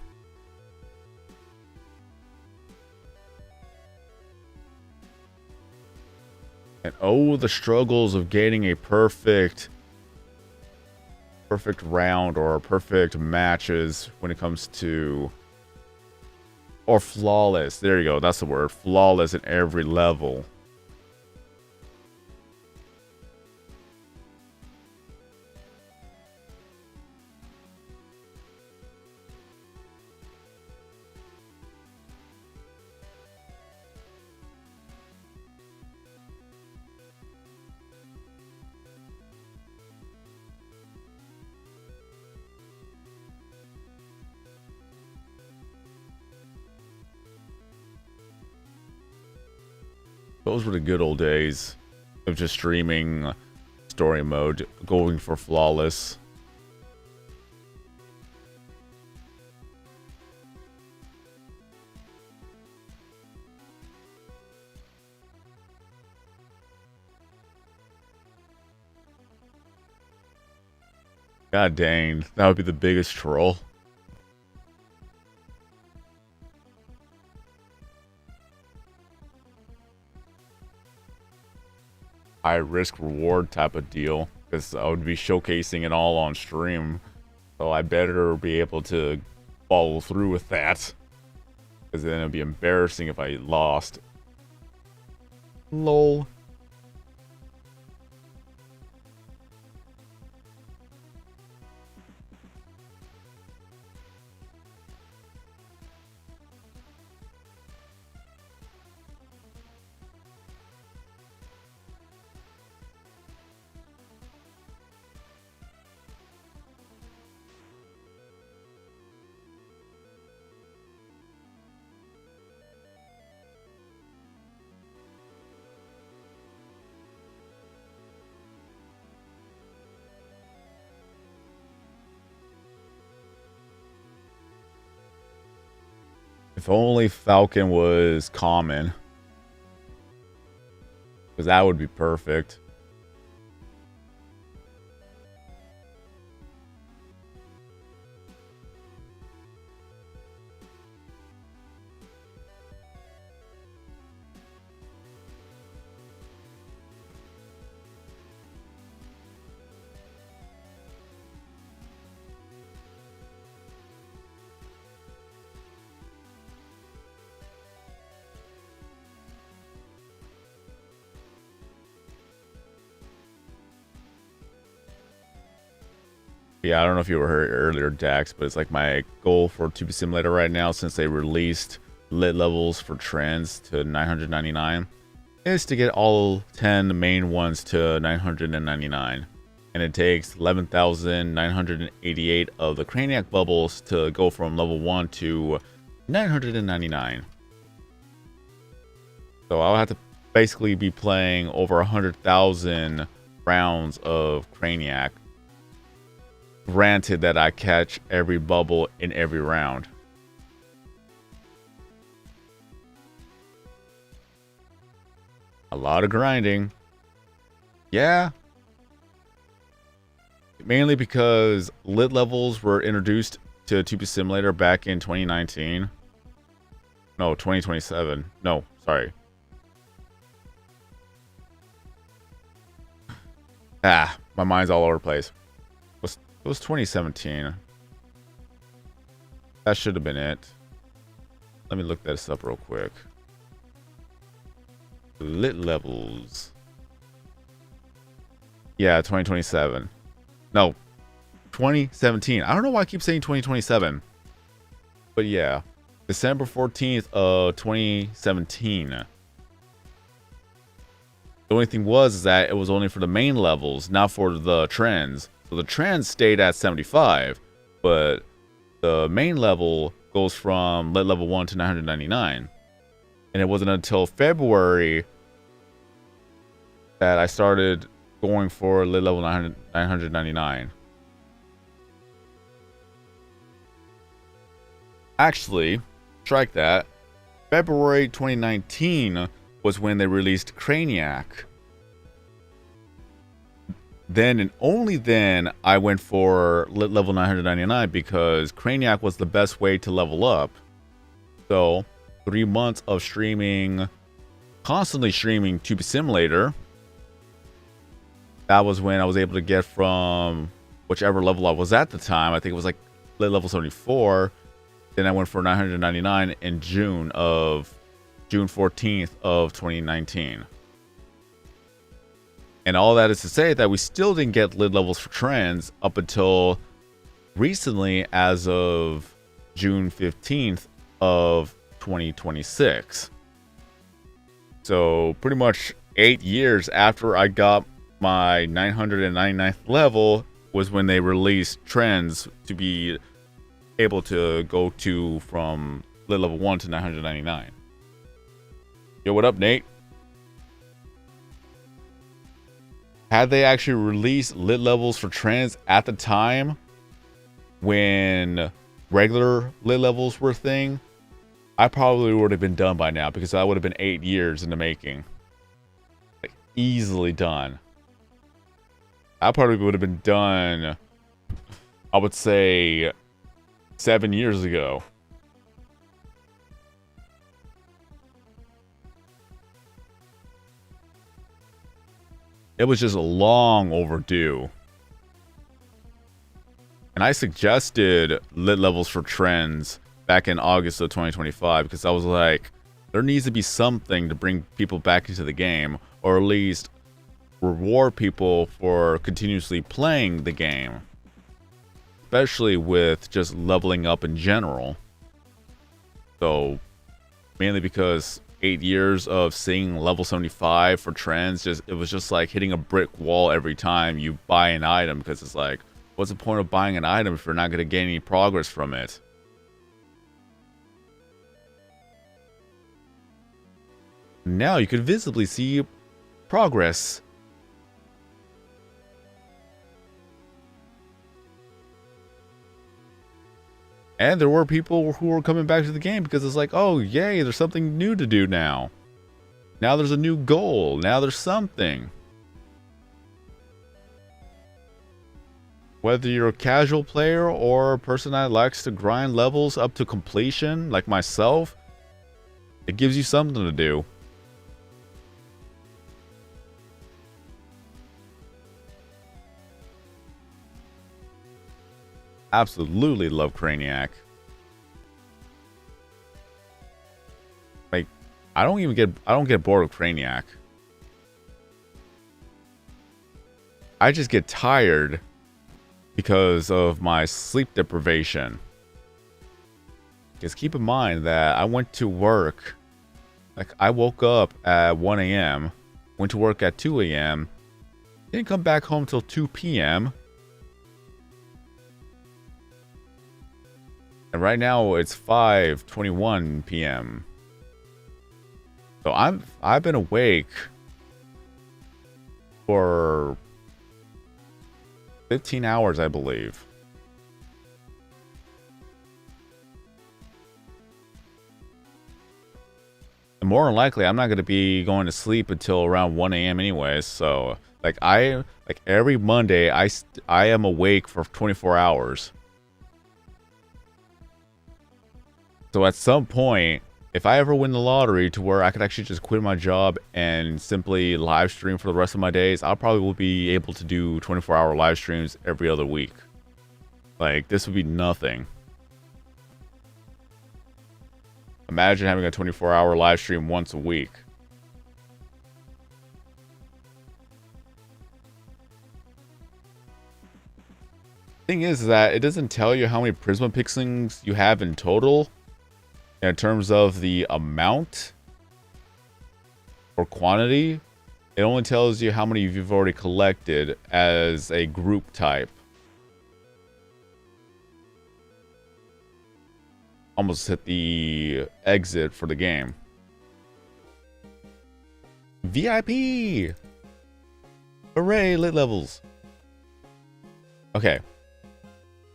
And oh, the struggles of getting a perfect round or perfect matches when it comes to, or flawless. There you go. That's the word. Flawless at every level. Those were the good old days of just streaming story mode, going for flawless. God dang, that would be the biggest troll. High risk reward type of deal, because I would be showcasing it all on stream, so I better be able to follow through with that, because then it'd be embarrassing if I lost. Lol. If only Falcon was common. because that would be perfect. Yeah, I don't know if you were heard earlier, Dax, but it's like my goal for Tube Simulator right now, since they released lit levels for trends to 999, is to get all 10 main ones to 999. And it takes 11,988 of the Craniac bubbles to go from level 1 to 999. So I'll have to basically be playing over 100,000 rounds of Craniac. Granted that I catch every bubble in every round. A lot of grinding. Yeah. Mainly because lit levels were introduced to Tube Simulator back in 2019. No, 2027. No, sorry. Ah, my mind's all over the place. It was 2017. That should have been it. Let me look this up real quick. Lit levels. Yeah, 2027. No, 2017. I don't know why I keep saying 2027. But yeah, December 14th of 2017. The only thing was that it was only for the main levels, not for the trends. So the trend stayed at 75, but the main level goes from lit level 1 to 999. And it wasn't until February that I started going for lit level 999. Actually, strike that. February 2019 was when they released Craniac. Then and only then I went for lit level 999 because Craniac was the best way to level up. So 3 months of streaming, constantly streaming Tube Simulator. That was when I was able to get from whichever level I was at the time. I think it was like lit level 74. Then I went for 999 in June 14th of 2019. And all that is to say that we still didn't get lit levels for trends up until recently, as of June 15th of 2026. So pretty much 8 years after I got my 999th level was when they released trends to be able to go to from lit level 1 to 999. Yo, what up, Nate? Had they actually released lit levels for trends at the time when regular lit levels were a thing, I probably would have been done by now, because that would have been 8 years in the making. Like, easily done. I probably would have been done, I would say, 7 years ago. It was just long overdue. And I suggested lit levels for trends back in August of 2025 because I was like, there needs to be something to bring people back into the game, or at least reward people for continuously playing the game, especially with just leveling up in general. So mainly because 8 years of seeing level 75 for trends, it was just like hitting a brick wall every time you buy an item, because it's like, what's the point of buying an item if you're not going to gain any progress from it? Now you could visibly see progress. And there were people who were coming back to the game because it's like, oh, yay, there's something new to do now. Now there's a new goal. Now there's something. Whether you're a casual player or a person that likes to grind levels up to completion, like myself, it gives you something to do. Absolutely love Craniac. Like, I don't get bored of Craniac. I just get tired because of my sleep deprivation. Because keep in mind that I went to work, like I woke up at 1 a.m., went to work at 2 a.m., didn't come back home till 2 p.m., and right now it's 5:21 p.m. So I've been awake for 15 hours, I believe. And more than likely, I'm not going to be going to sleep until around 1 a.m. anyways. So, like every Monday, I am awake for 24 hours. So at some point, if I ever win the lottery to where I could actually just quit my job and simply live stream for the rest of my days, I'll probably will be able to do 24-hour live streams every other week. Like, this would be nothing. Imagine having a 24-hour live stream once a week. Thing is that it doesn't tell you how many Prisma pixelings you have in total. In terms of the amount or quantity, it only tells you how many you've already collected as a group type. Almost hit the exit for the game. VIP! Hooray, lit levels. Okay.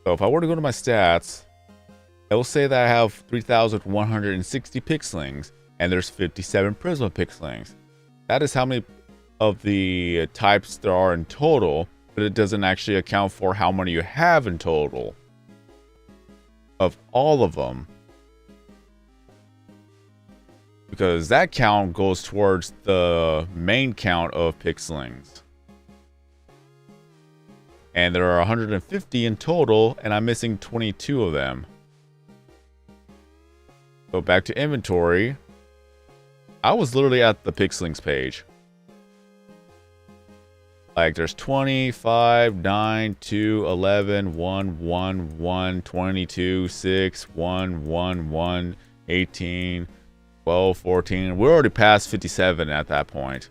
So if I were to go to my stats, it will say that I have 3,160 pixelings, and there's 57 Prisma pixelings. That is how many of the types there are in total, but it doesn't actually account for how many you have in total of all of them. Because that count goes towards the main count of pixelings. And there are 150 in total, and I'm missing 22 of them. Go back to inventory. I was literally at the pixelings page. Like there's 20, 5, 9, 2, 11, 1, 1, 1, 22, 6, 1, 1, 1, 18, 12, 14. We're already past 57 at that point.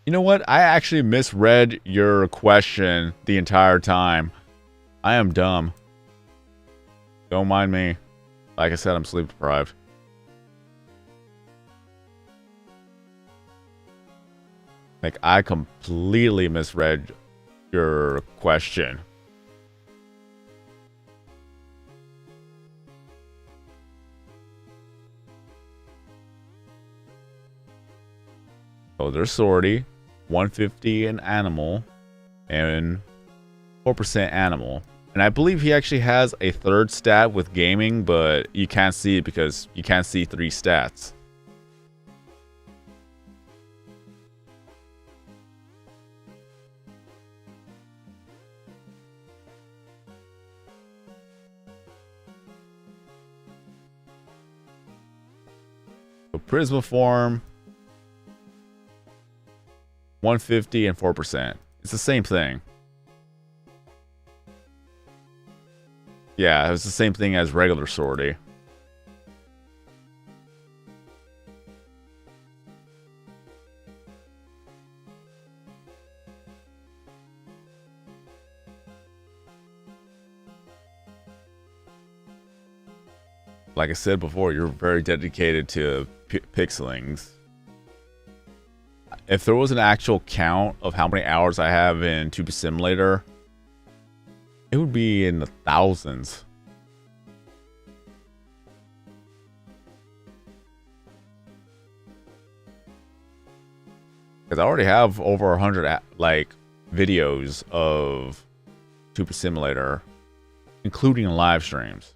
You know what? I actually misread your question the entire time. I am dumb. Don't mind me. Like I said, I'm sleep deprived. Like, I completely misread your question. Oh, there's Sortie. 150 an animal and 4% animal, and I believe he actually has a third stat with gaming, but you can't see it because you can't see 3 stats. So Prisma form 150 and 4%. It's the same thing. Yeah, it was the same thing as regular Sortie. Like I said before, you're very dedicated to pixelings. If there was an actual count of how many hours I have in Tube Simulator, it would be in the thousands. Because I already have over 100 like videos of Tube Simulator, including live streams.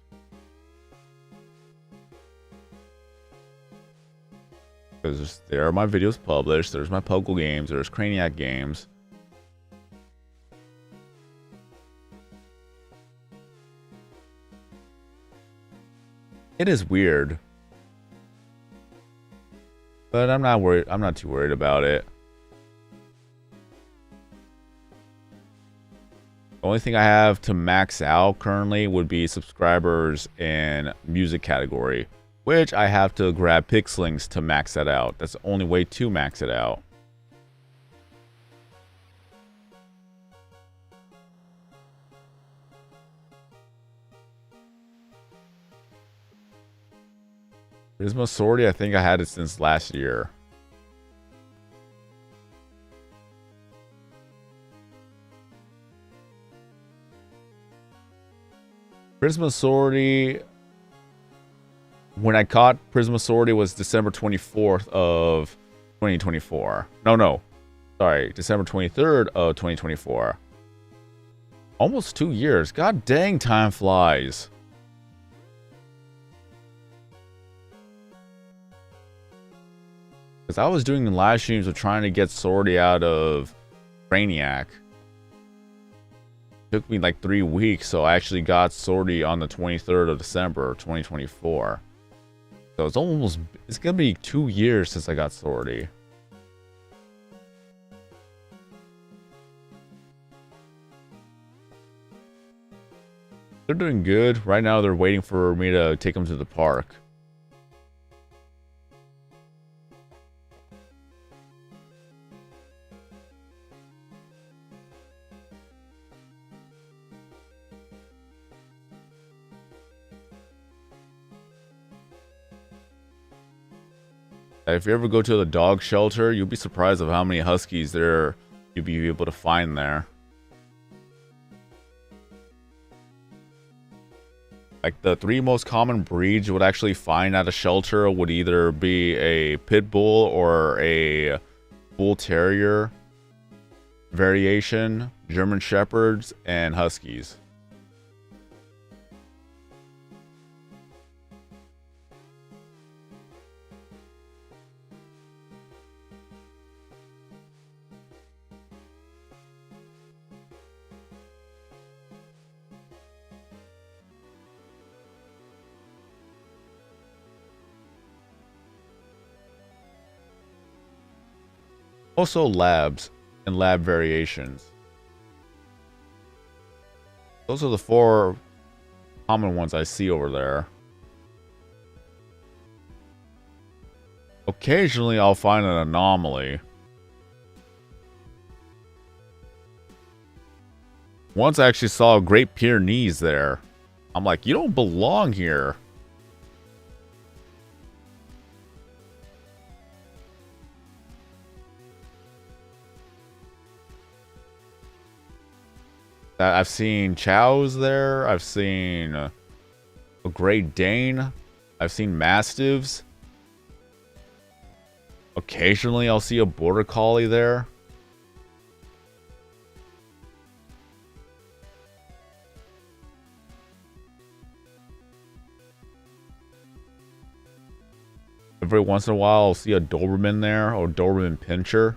Because there are my videos published. There's my Pogo games. There's Craniac games. It is weird, but I'm not worried. I'm not too worried about it. The only thing I have to max out currently would be subscribers in music category, which I have to grab pixelings to max that out. That's the only way to max it out. Prisma Sortie, I think I had it since last year. Prisma Sortie, when I caught Prisma Sortie was December 24th of 2024. No. Sorry, December 23rd of 2024. Almost 2 years. God dang, time flies. Because I was doing live streams of trying to get Sortie out of Brainiac. It took me like 3 weeks, so I actually got Sortie on the 23rd of December 2024. So it's gonna be 2 years since I got Sortie. They're doing good. Right now they're waiting for me to take them to the park. If you ever go to the dog shelter, you'll be surprised of how many huskies you'll be able to find there. Like the 3 most common breeds you would actually find at a shelter would either be a pit bull or a bull terrier variation, German shepherds, and huskies. Also labs and lab variations. Those are the 4 common ones I see over there. Occasionally I'll find an anomaly. Once I actually saw a Great Pyrenees there. I'm like, you don't belong here. I've seen chows there. I've seen a Great Dane. I've seen mastiffs. Occasionally I'll see a border collie there. Every once in a while I'll see a Doberman there, or Doberman Pinscher.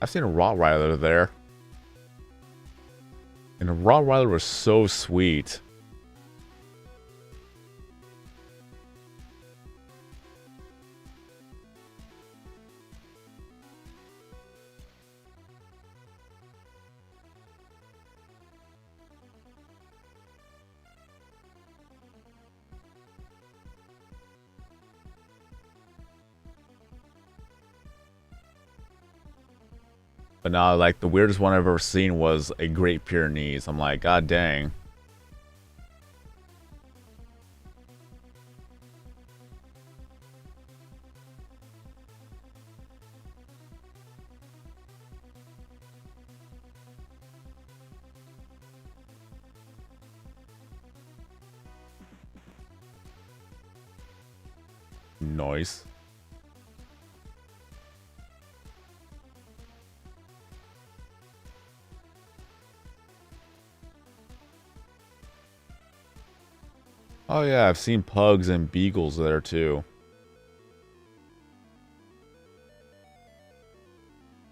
I've seen a Rottweiler there. And the Rottweiler was so sweet. But now, like, the weirdest one I've ever seen was a Great Pyrenees. I'm like, god dang. Noise. Oh yeah, I've seen pugs and beagles there too.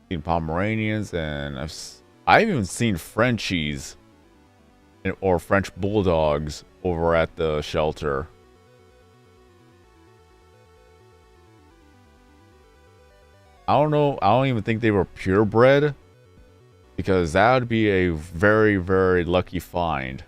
Seen Pomeranians, and I've even seen Frenchies or French bulldogs over at the shelter. I don't know. I don't even think they were purebred, because that would be a very, very lucky find.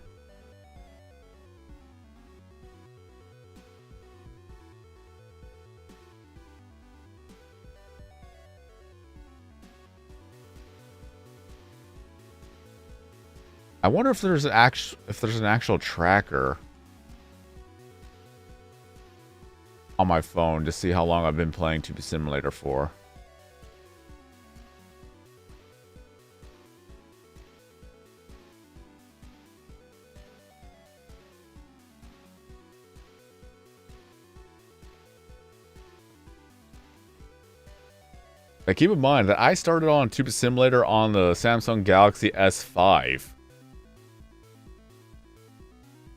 I wonder if there's an actual tracker on my phone to see how long I've been playing Tube Simulator for. Now keep in mind that I started on Tube Simulator on the Samsung Galaxy S5.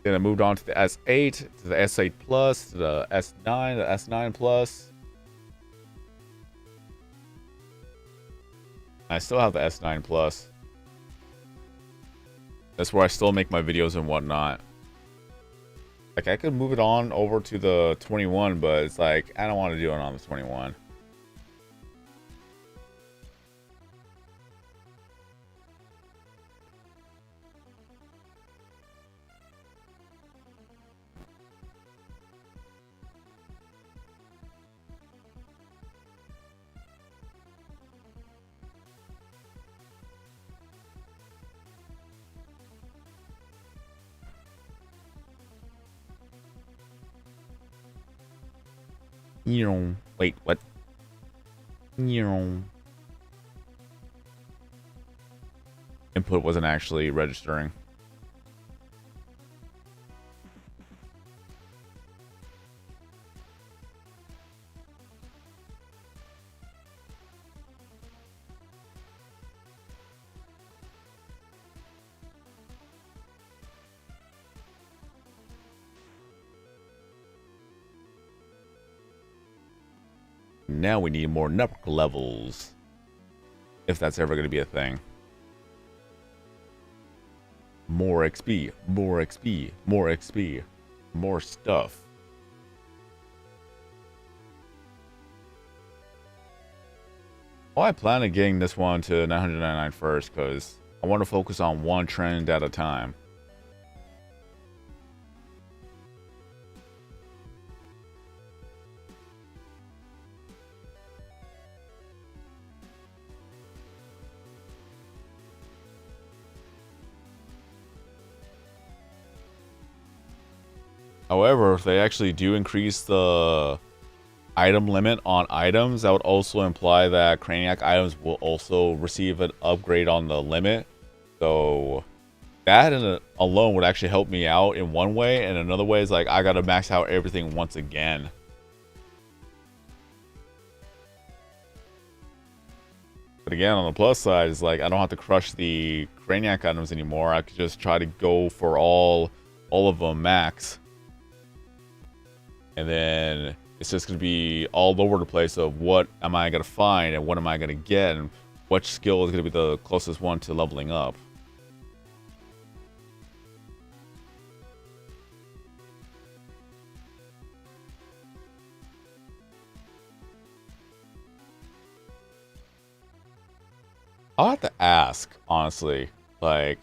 Then I moved on to the S8, to the S8 Plus, to the S9, the S9 Plus. I still have the S9 Plus. That's where I still make my videos and whatnot. Like, I could move it on over to the 21, but it's like, I don't want to do it on the 21. Wait, what? Input wasn't actually registering. Now we need more network levels. If that's ever going to be a thing. More XP, more XP, more XP, more stuff. Well, I plan on getting this one to 999 first, because I want to focus on one trend at a time. However, if they actually do increase the item limit on items, that would also imply that Craniac items will also receive an upgrade on the limit. So that alone would actually help me out in one way, and another way is like I gotta max out everything once again. But again, on the plus side, is like I don't have to crush the Craniac items anymore. I could just try to go for all of them max. And then it's just going to be all over the place of what am I going to find and what am I going to get and which skill is going to be the closest one to leveling up. I'll have to ask, honestly. Like,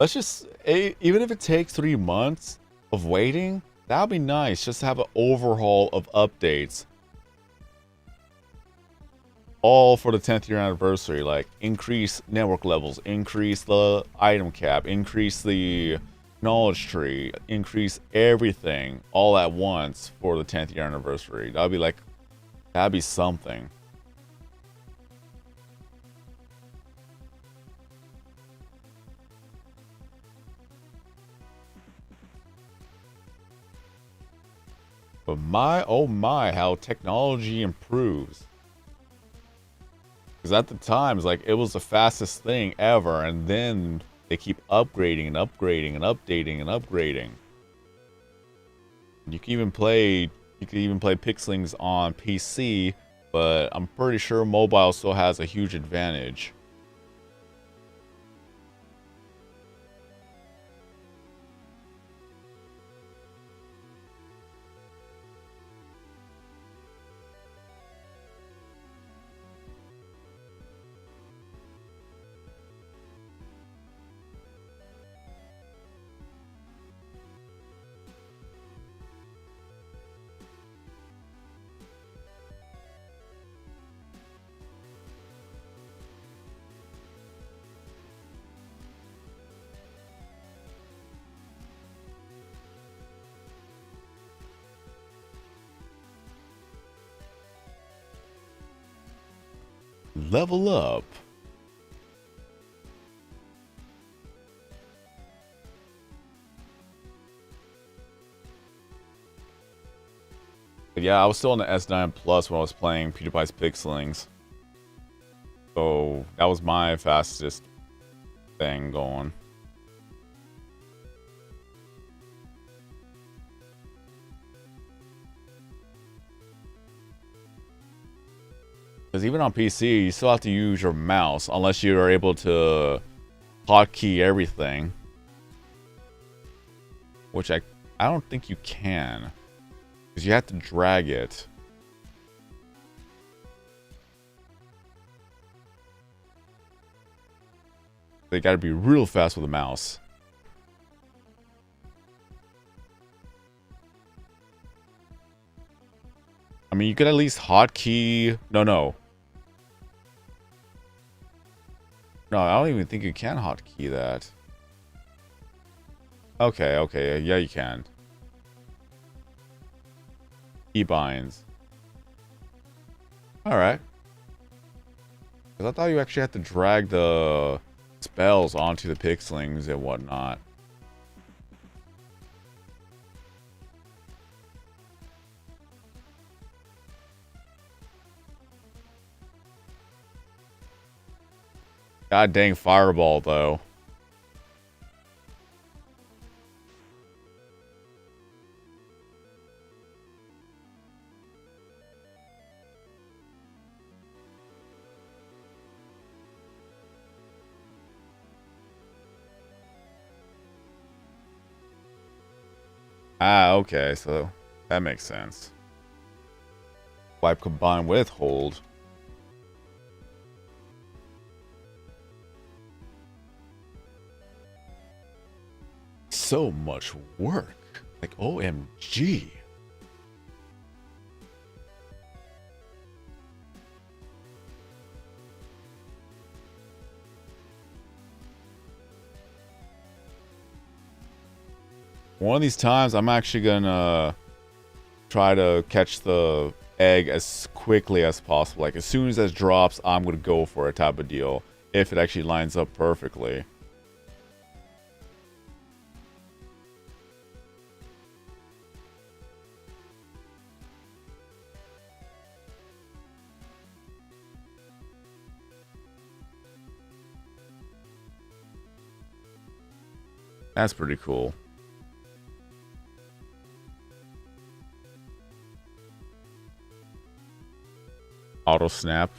let's just, even if it takes 3 months of waiting, that would be nice, just to have an overhaul of updates all for the 10th year anniversary. Like, increase network levels, increase the item cap, increase the knowledge tree, increase everything all at once for the 10th year anniversary. That'd be like, that'd be something. But my, oh my, how technology improves. Because at the time, it's like, it was the fastest thing ever, and then they keep upgrading and upgrading and updating and upgrading. You can even play Pixelings on PC, but I'm pretty sure mobile still has a huge advantage. Level up. But yeah, I was still on the S9 Plus when I was playing Pewdiepie's Pixelings. So that was my fastest thing going. Because even on PC, you still have to use your mouse unless you are able to hotkey everything. Which I don't think you can. Because you have to drag it. They gotta be real fast with the mouse. I mean, you could at least hotkey. No, I don't even think you can hotkey that. Okay, yeah, you can. Keybinds. Alright. Because I thought you actually had to drag the spells onto the pixelings and whatnot. God dang fireball, though. Ah, okay, so that makes sense. Wipe combined with hold. So much work. Like, OMG. One of these times, I'm actually gonna try to catch the egg as quickly as possible. Like, as soon as that drops, I'm gonna go for it type of deal. If it actually lines up perfectly. That's pretty cool. Auto snap.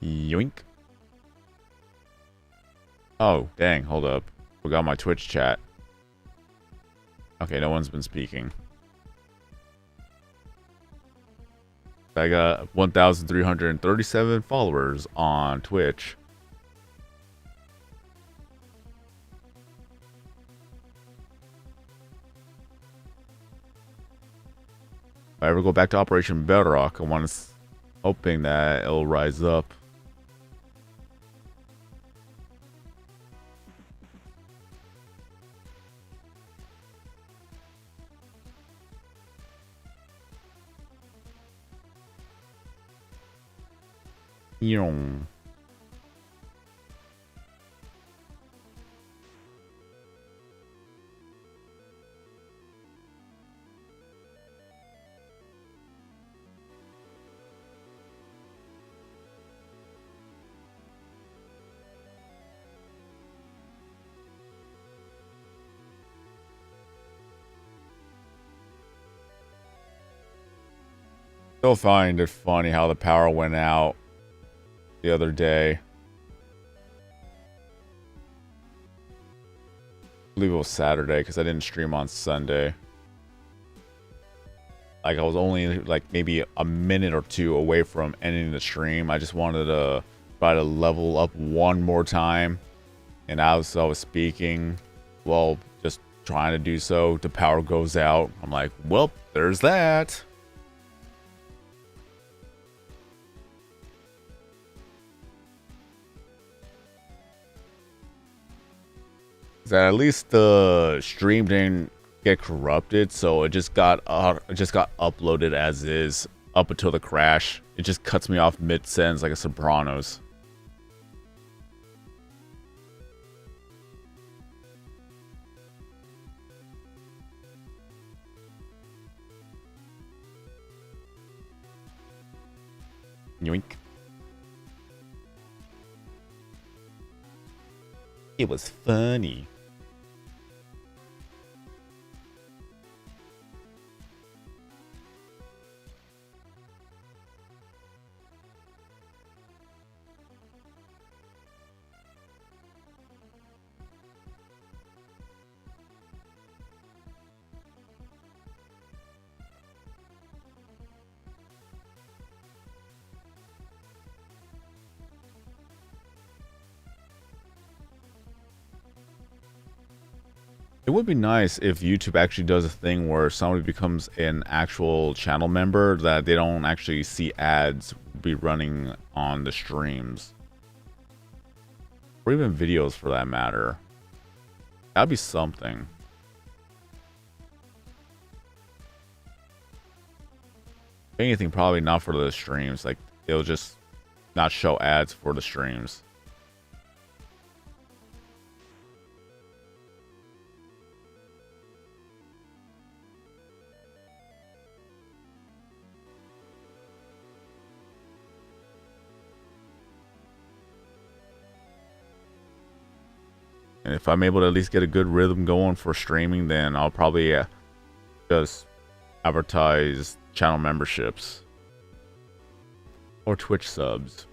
Yoink. Oh, dang, hold up. Forgot my Twitch chat. Okay, no one's been speaking. I got 1,337 followers on Twitch. If I ever go back to Operation Bedrock, I want to hoping that it'll rise up. Yong. Still find it funny how the power went out the other day. I believe it was Saturday because I didn't stream on Sunday. Like, I was only like maybe a minute or two away from ending the stream. I just wanted to try to level up one more time. And as I was speaking, well, just trying to do so, the power goes out. I'm like, well, there's that. That at least the stream didn't get corrupted, so it just got uploaded as is up until the crash. It just cuts me off mid-sentence like a Sopranos. Yoink. It was funny. It would be nice if YouTube actually does a thing where somebody becomes an actual channel member that they don't actually see ads be running on the streams. Or even videos for that matter. That'd be something. If anything, probably not for the streams. Like, it'll just not show ads for the streams. And if I'm able to at least get a good rhythm going for streaming, then I'll probably just advertise channel memberships or Twitch subs.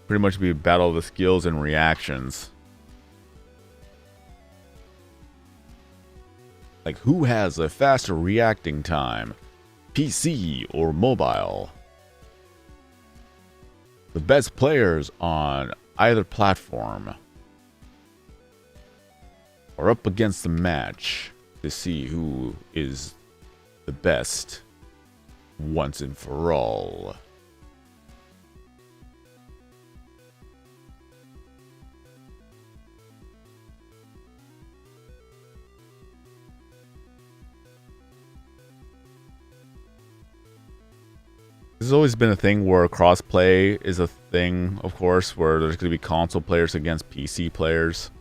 Pretty much be a battle of the skills and reactions. Like, who has a faster reacting time? PC or mobile? The best players on either platform are up against the match to see who is the best once and for all. There's always been a thing where crossplay is a thing, of course, where there's going to be console players against PC players.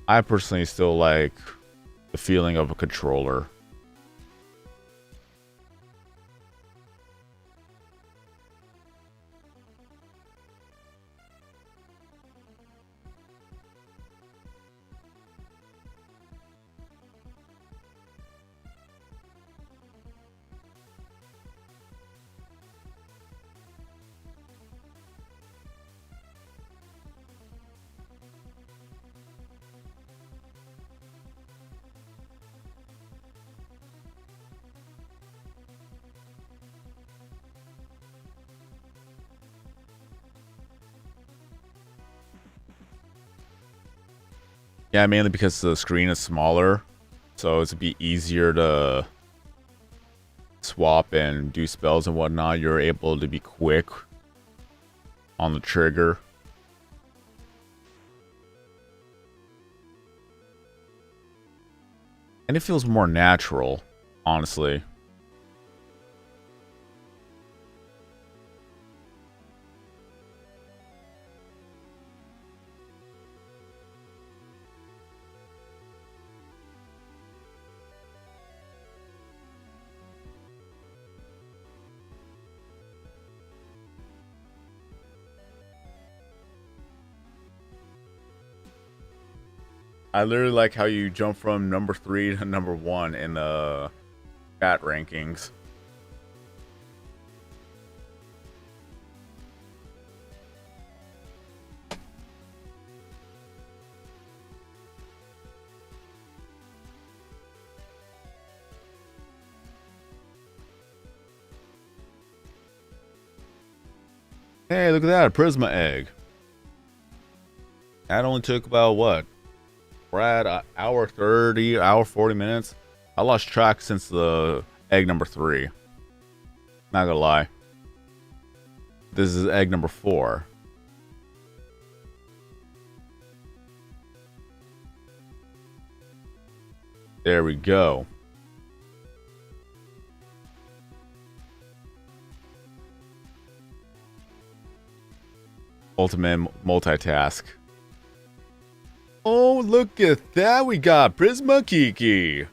I personally still like the feeling of a controller. Yeah, mainly because the screen is smaller, so it's a bit easier to swap and do spells and whatnot. You're able to be quick on the trigger. And it feels more natural, honestly. I literally like how you jump from number 3 to number 1 in the chat rankings. Hey, look at that, a Prisma egg. That only took about what? We're at an hour 30, hour 40 minutes. I lost track since the egg number 3. Not gonna lie. This is egg number 4. There we go. Ultimate multitask. Oh, look at that. We got Prisma Kiki.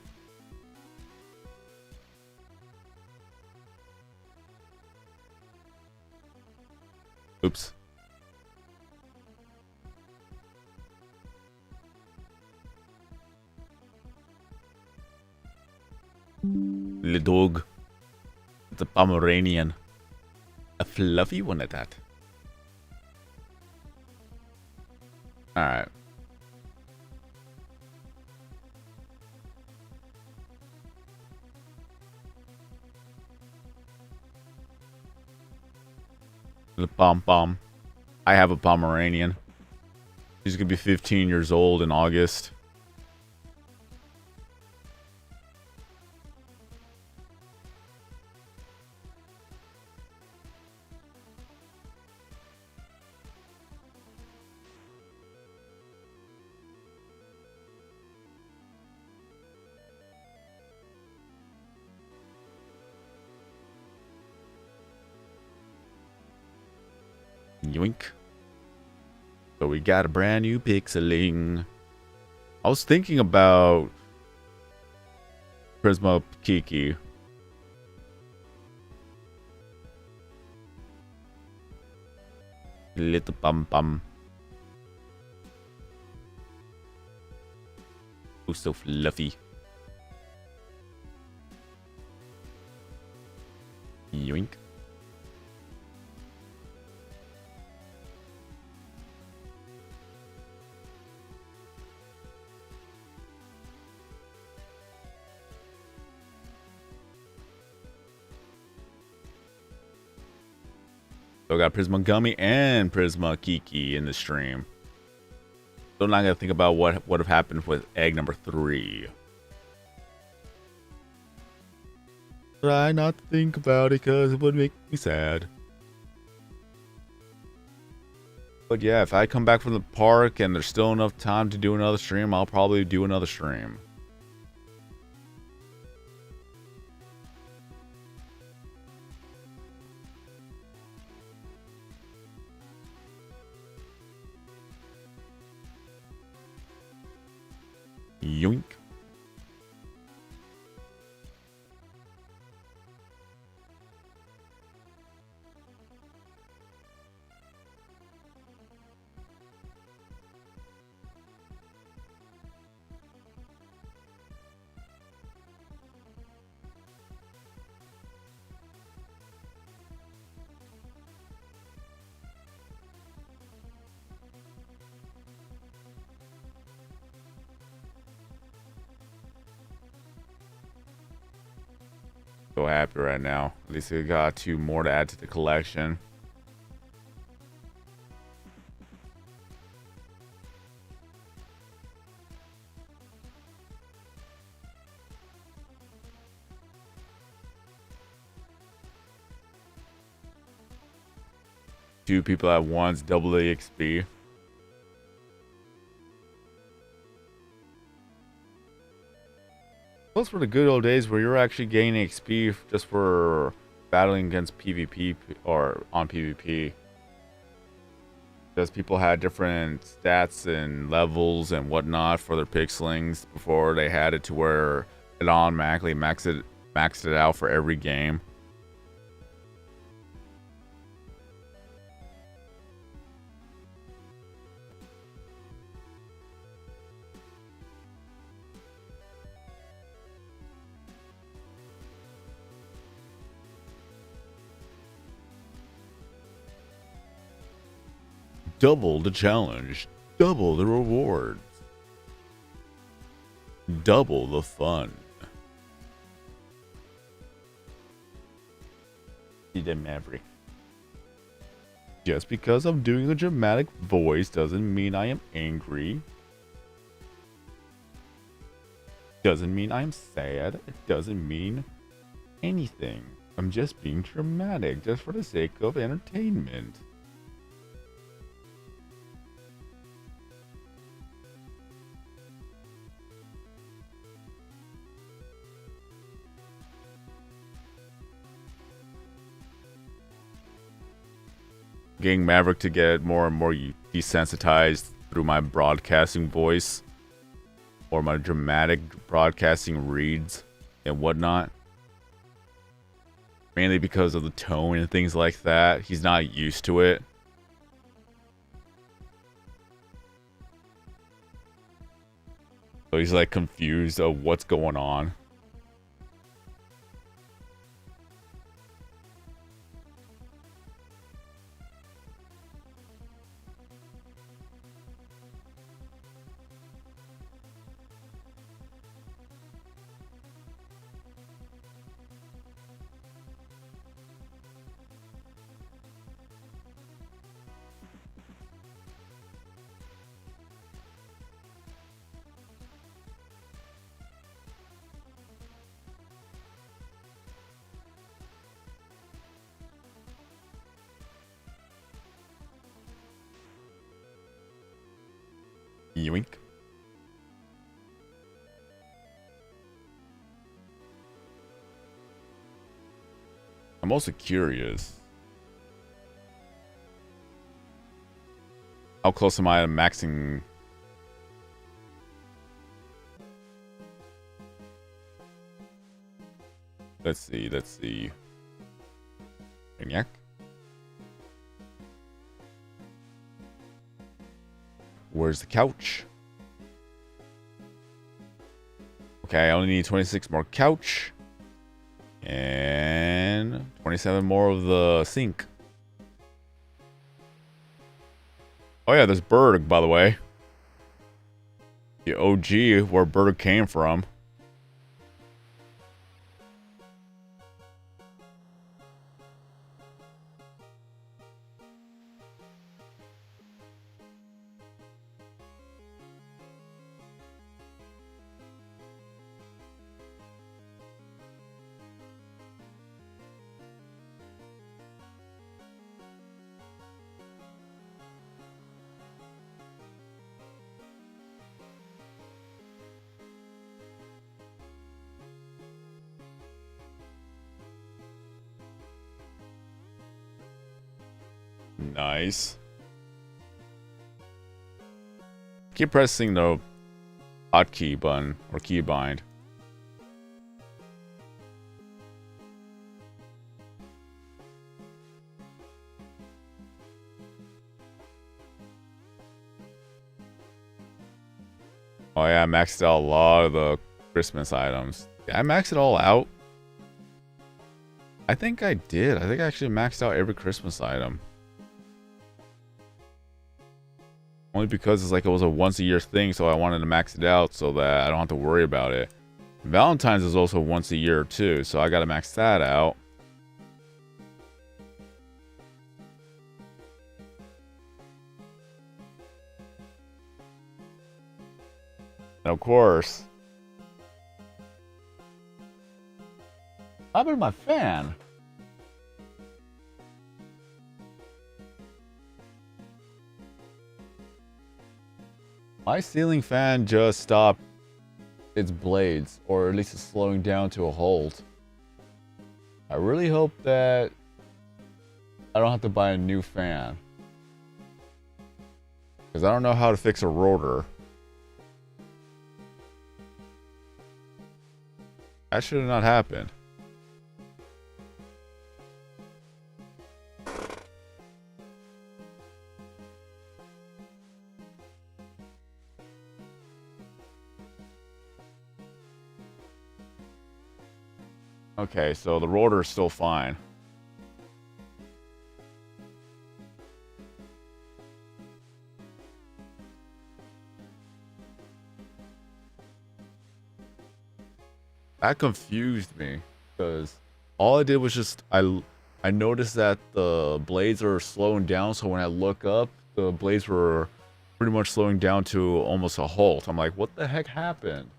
Oops. Le dog. It's a Pomeranian. A fluffy one at that. Alright. The pom-pom. I have a Pomeranian. She's gonna be 15 years old in August. Yoink. So we got a brand new pixeling. I was thinking about Prisma Kiki. Little bum bum. Oh, so fluffy. Yoink. So I got Prisma Gummy and Prisma Kiki in the stream. So now I gotta think about what would have happened with egg number 3. Try not to think about it because it would make me sad. But yeah, if I come back from the park and there's still enough time to do another stream, I'll probably do another stream. Yoink. So happy right now. At least we got 2 more to add to the collection. 2 people at once, double the XP. Those were the good old days where you're actually gaining XP just for battling against PvP or on PvP. Because people had different stats and levels and whatnot for their pixelings before they had it to where it automatically maxed it out for every game. Double the challenge, double the rewards, double the fun. You did Maverick. Just because I'm doing a dramatic voice doesn't mean I am angry. Doesn't mean I'm sad. It doesn't mean anything. I'm just being dramatic just for the sake of entertainment. Getting Maverick to get more and more desensitized through my broadcasting voice or my dramatic broadcasting reads and whatnot. Mainly because of the tone and things like that. He's not used to it. So he's like confused of what's going on. Yoink. I'm also curious. How close am I to maxing? Let's see. Maniac? Where's the couch? Okay, I only need 26 more couch. And 27 more of the sink. Oh yeah, there's Berg, by the way. The OG, where Berg came from. Nice. Keep pressing the hotkey button or keybind. Oh yeah, I maxed out a lot of the Christmas items. Did I max it all out? I think I did. I think I actually maxed out every Christmas item. Only because it's like it was a once a year thing, so I wanted to max it out so that I don't have to worry about it. Valentine's is also once a year too, so I gotta max that out. And of course, how about my fan? My ceiling fan just stopped its blades, or at least it's slowing down to a halt. I really hope that I don't have to buy a new fan. Because I don't know how to fix a rotor. That should have not happened. Okay, so the rotor is still fine. That confused me because all I did was just I noticed that the blades are slowing down, so when I look up, the blades were pretty much slowing down to almost a halt. I'm like, what the heck happened?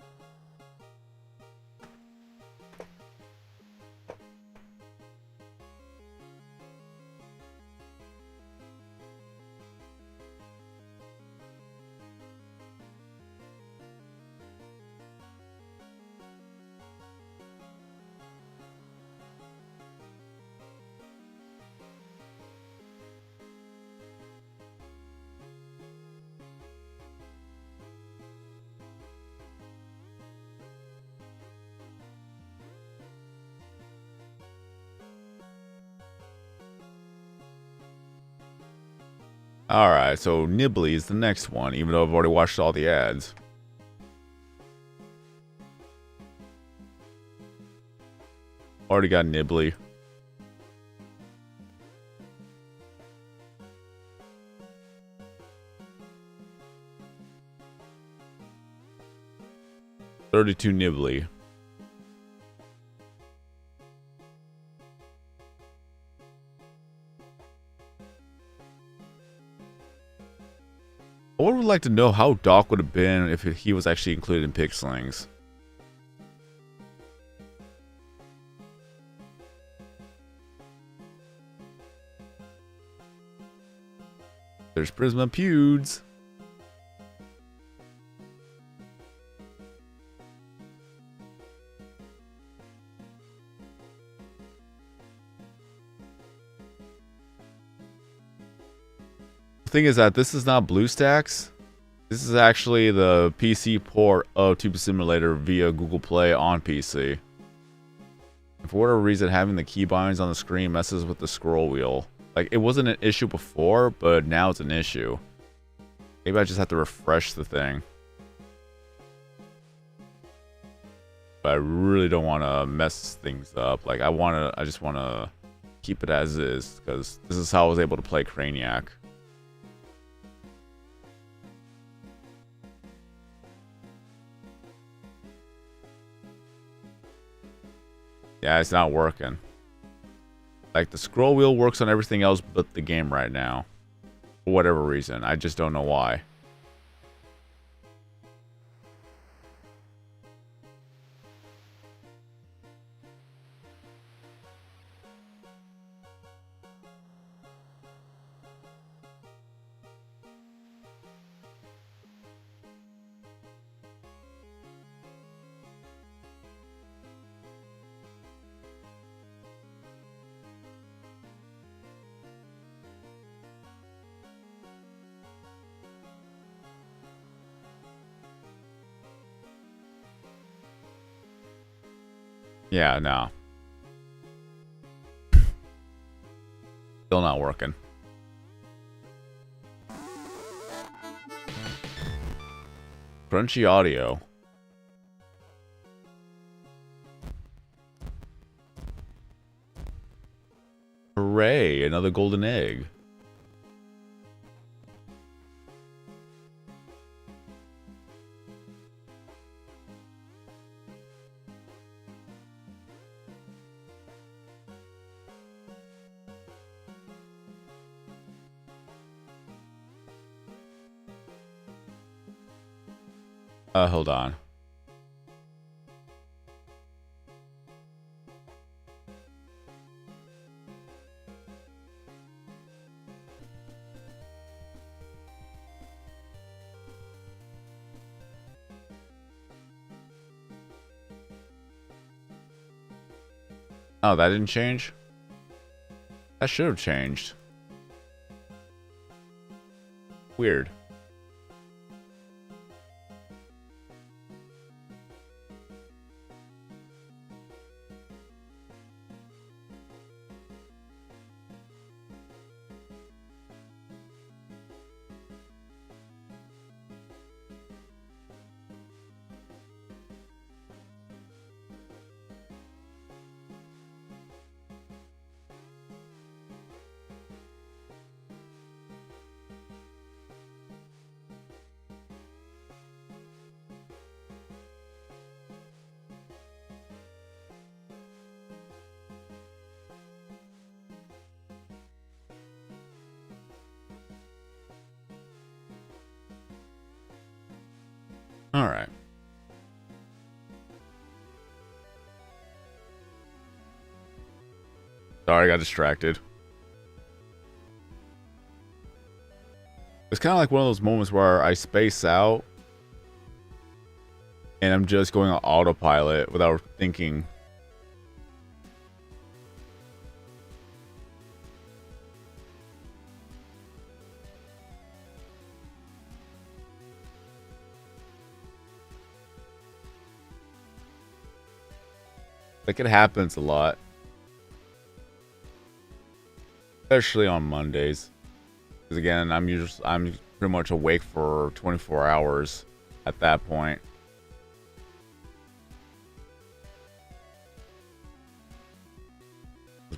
Alright, so Nibbly is the next one, even though I've already watched all the ads. Already got Nibbly. $32 Nibbly. I would like to know how Doc would have been if he was actually included in Pixlings. There's Prisma Pewds. The thing is that this is not BlueStacks. This is actually the PC port of Tube Simulator via Google Play on PC. And for whatever reason, having the keybinds on the screen messes with the scroll wheel. Like, it wasn't an issue before, but now it's an issue. Maybe I just have to refresh the thing. But I really don't want to mess things up. Like, I just want to keep it as is, because this is how I was able to play Craniac. Yeah, it's not working. Like, the scroll wheel works on everything else but the game right now. For whatever reason. I just don't know why. Yeah, no. Still not working. Crunchy audio. Hooray, another golden egg. Hold on. Oh, that didn't change? That should have changed. Weird. All right. Sorry, I got distracted. It's kind of like one of those moments where I space out and I'm just going on autopilot without thinking. Like, it happens a lot. Especially on Mondays. Because again, I'm pretty much awake for 24 hours at that point.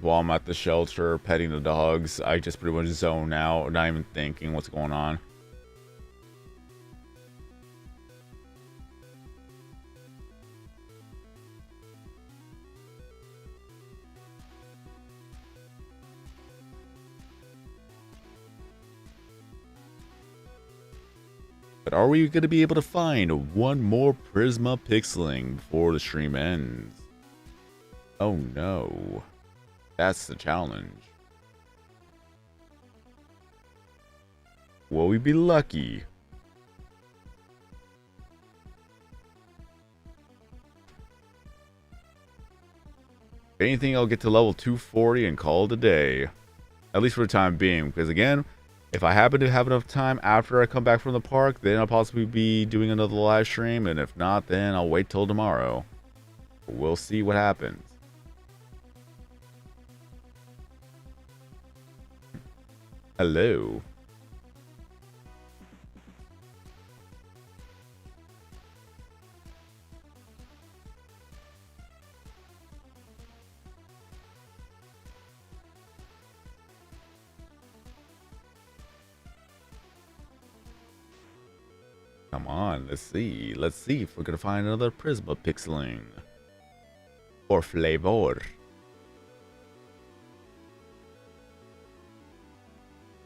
While I'm at the shelter petting the dogs, I just pretty much zone out, not even thinking what's going on. But are we going to be able to find one more Prisma pixeling before the stream ends? Oh no. That's the challenge. Will we be lucky? If anything, I'll get to level 240 and call it a day. At least for the time being, because again, if I happen to have enough time after I come back from the park, then I'll possibly be doing another live stream, and if not, then I'll wait till tomorrow. We'll see what happens. Hello. Come on, let's see. Let's see if we're gonna find another Prisma pixeling. Or flavor.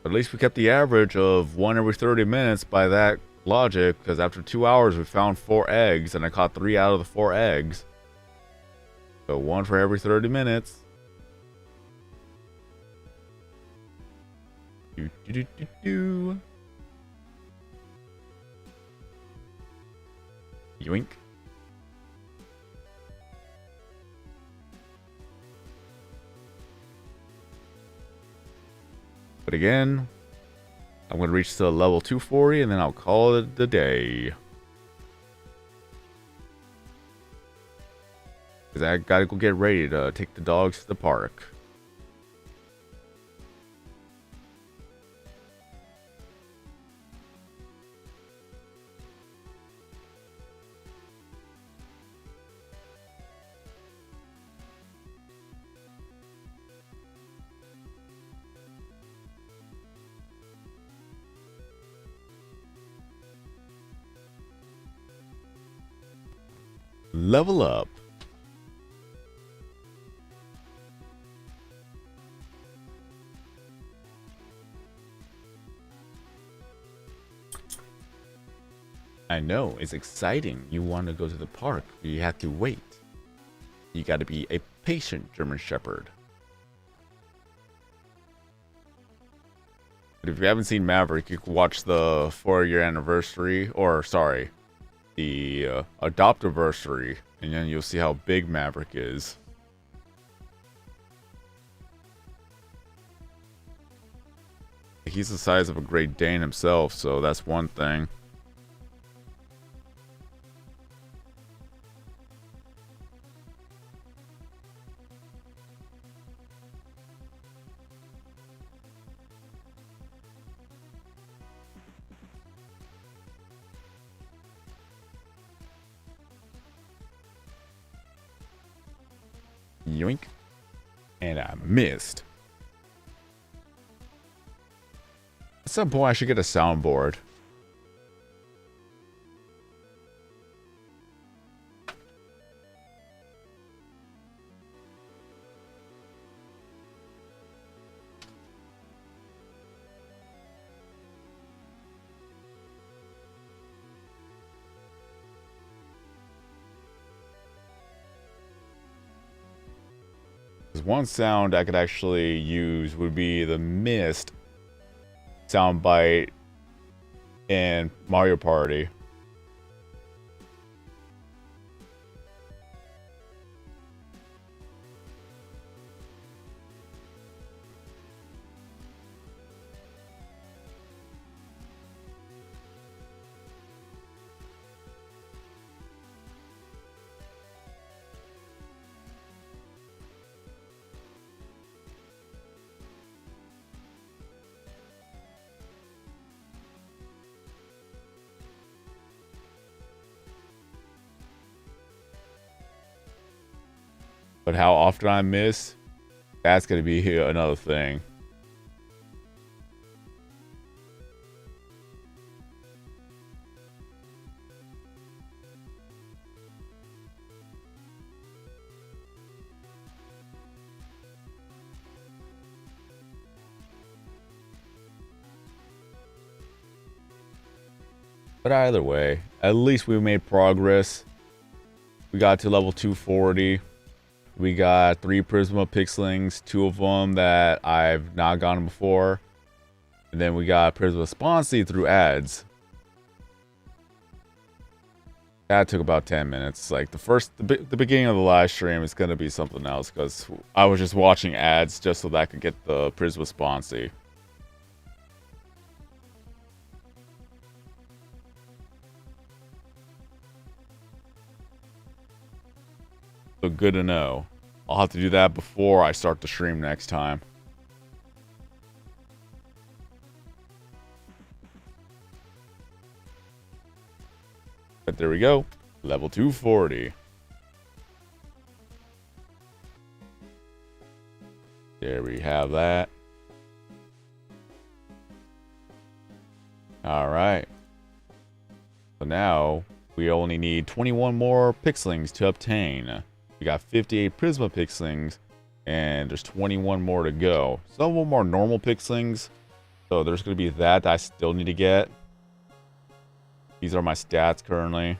At least we kept the average of 1 every 30 minutes by that logic, because after 2 hours we found 4 eggs, and I caught 3 out of the 4 eggs. So 1 for every 30 minutes. Yoink. But again, I'm going to reach to level 240 and then I'll call it the day. Because I got to go get ready to take the dogs to the park. Level up. I know, it's exciting. You want to go to the park, but you have to wait. You got to be a patient German Shepherd. But if you haven't seen Maverick, you can watch the 4-year anniversary, or sorry, the adoptiversary, and then you'll see how big Maverick is. He's the size of a Great Dane himself, so that's one thing. Yoink. And I missed. At some point, I should get a soundboard. One sound I could actually use would be the mist soundbite in Mario Party. But how often I miss, that's going to be another thing. But either way, at least we made progress. We got to level 240. We got 3 Prisma Pixlings, 2 of them that I've not gotten before. And then we got Prisma Sponsy through ads. That took about 10 minutes. Like the beginning of the live stream is going to be something else because I was just watching ads just so that I could get the Prisma Sponsy. So good to know. I'll have to do that before I start the stream next time. But there we go. Level 240. There we have that. Alright. So now we only need 21 more Pixlings to obtain. We got 58 Prisma Pixlings, and there's 21 more to go. Some of them are normal Pixlings, so there's going to be that I still need to get. These are my stats currently.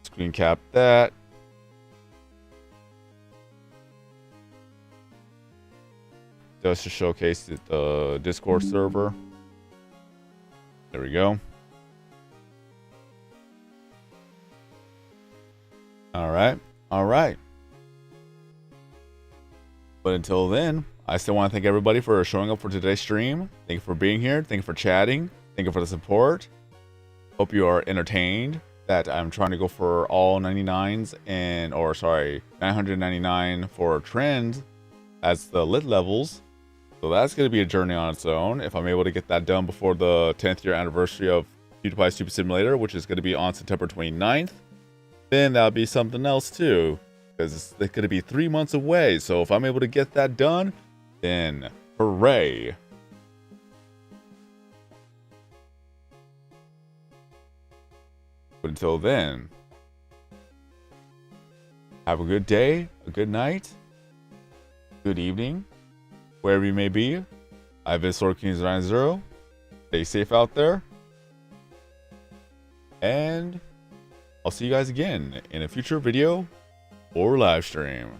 Screen cap that. Just to showcase the Discord server. There we go. All right. But until then, I still want to thank everybody for showing up for today's stream. Thank you for being here. Thank you for chatting. Thank you for the support. Hope you are entertained that I'm trying to go for all 99s and, or sorry, 999 for trend as the lit levels. So that's going to be a journey on its own. If I'm able to get that done before the 10th year anniversary of Pewdiepie Stupid Simulator, which is going to be on September 29th, then that'll be something else too, because it's going to be 3 months away. So if I'm able to get that done, then hooray. But until then, have a good day, a good night, good evening, wherever you may be. I've been SwordKings90. Stay safe out there. And I'll see you guys again in a future video or live stream.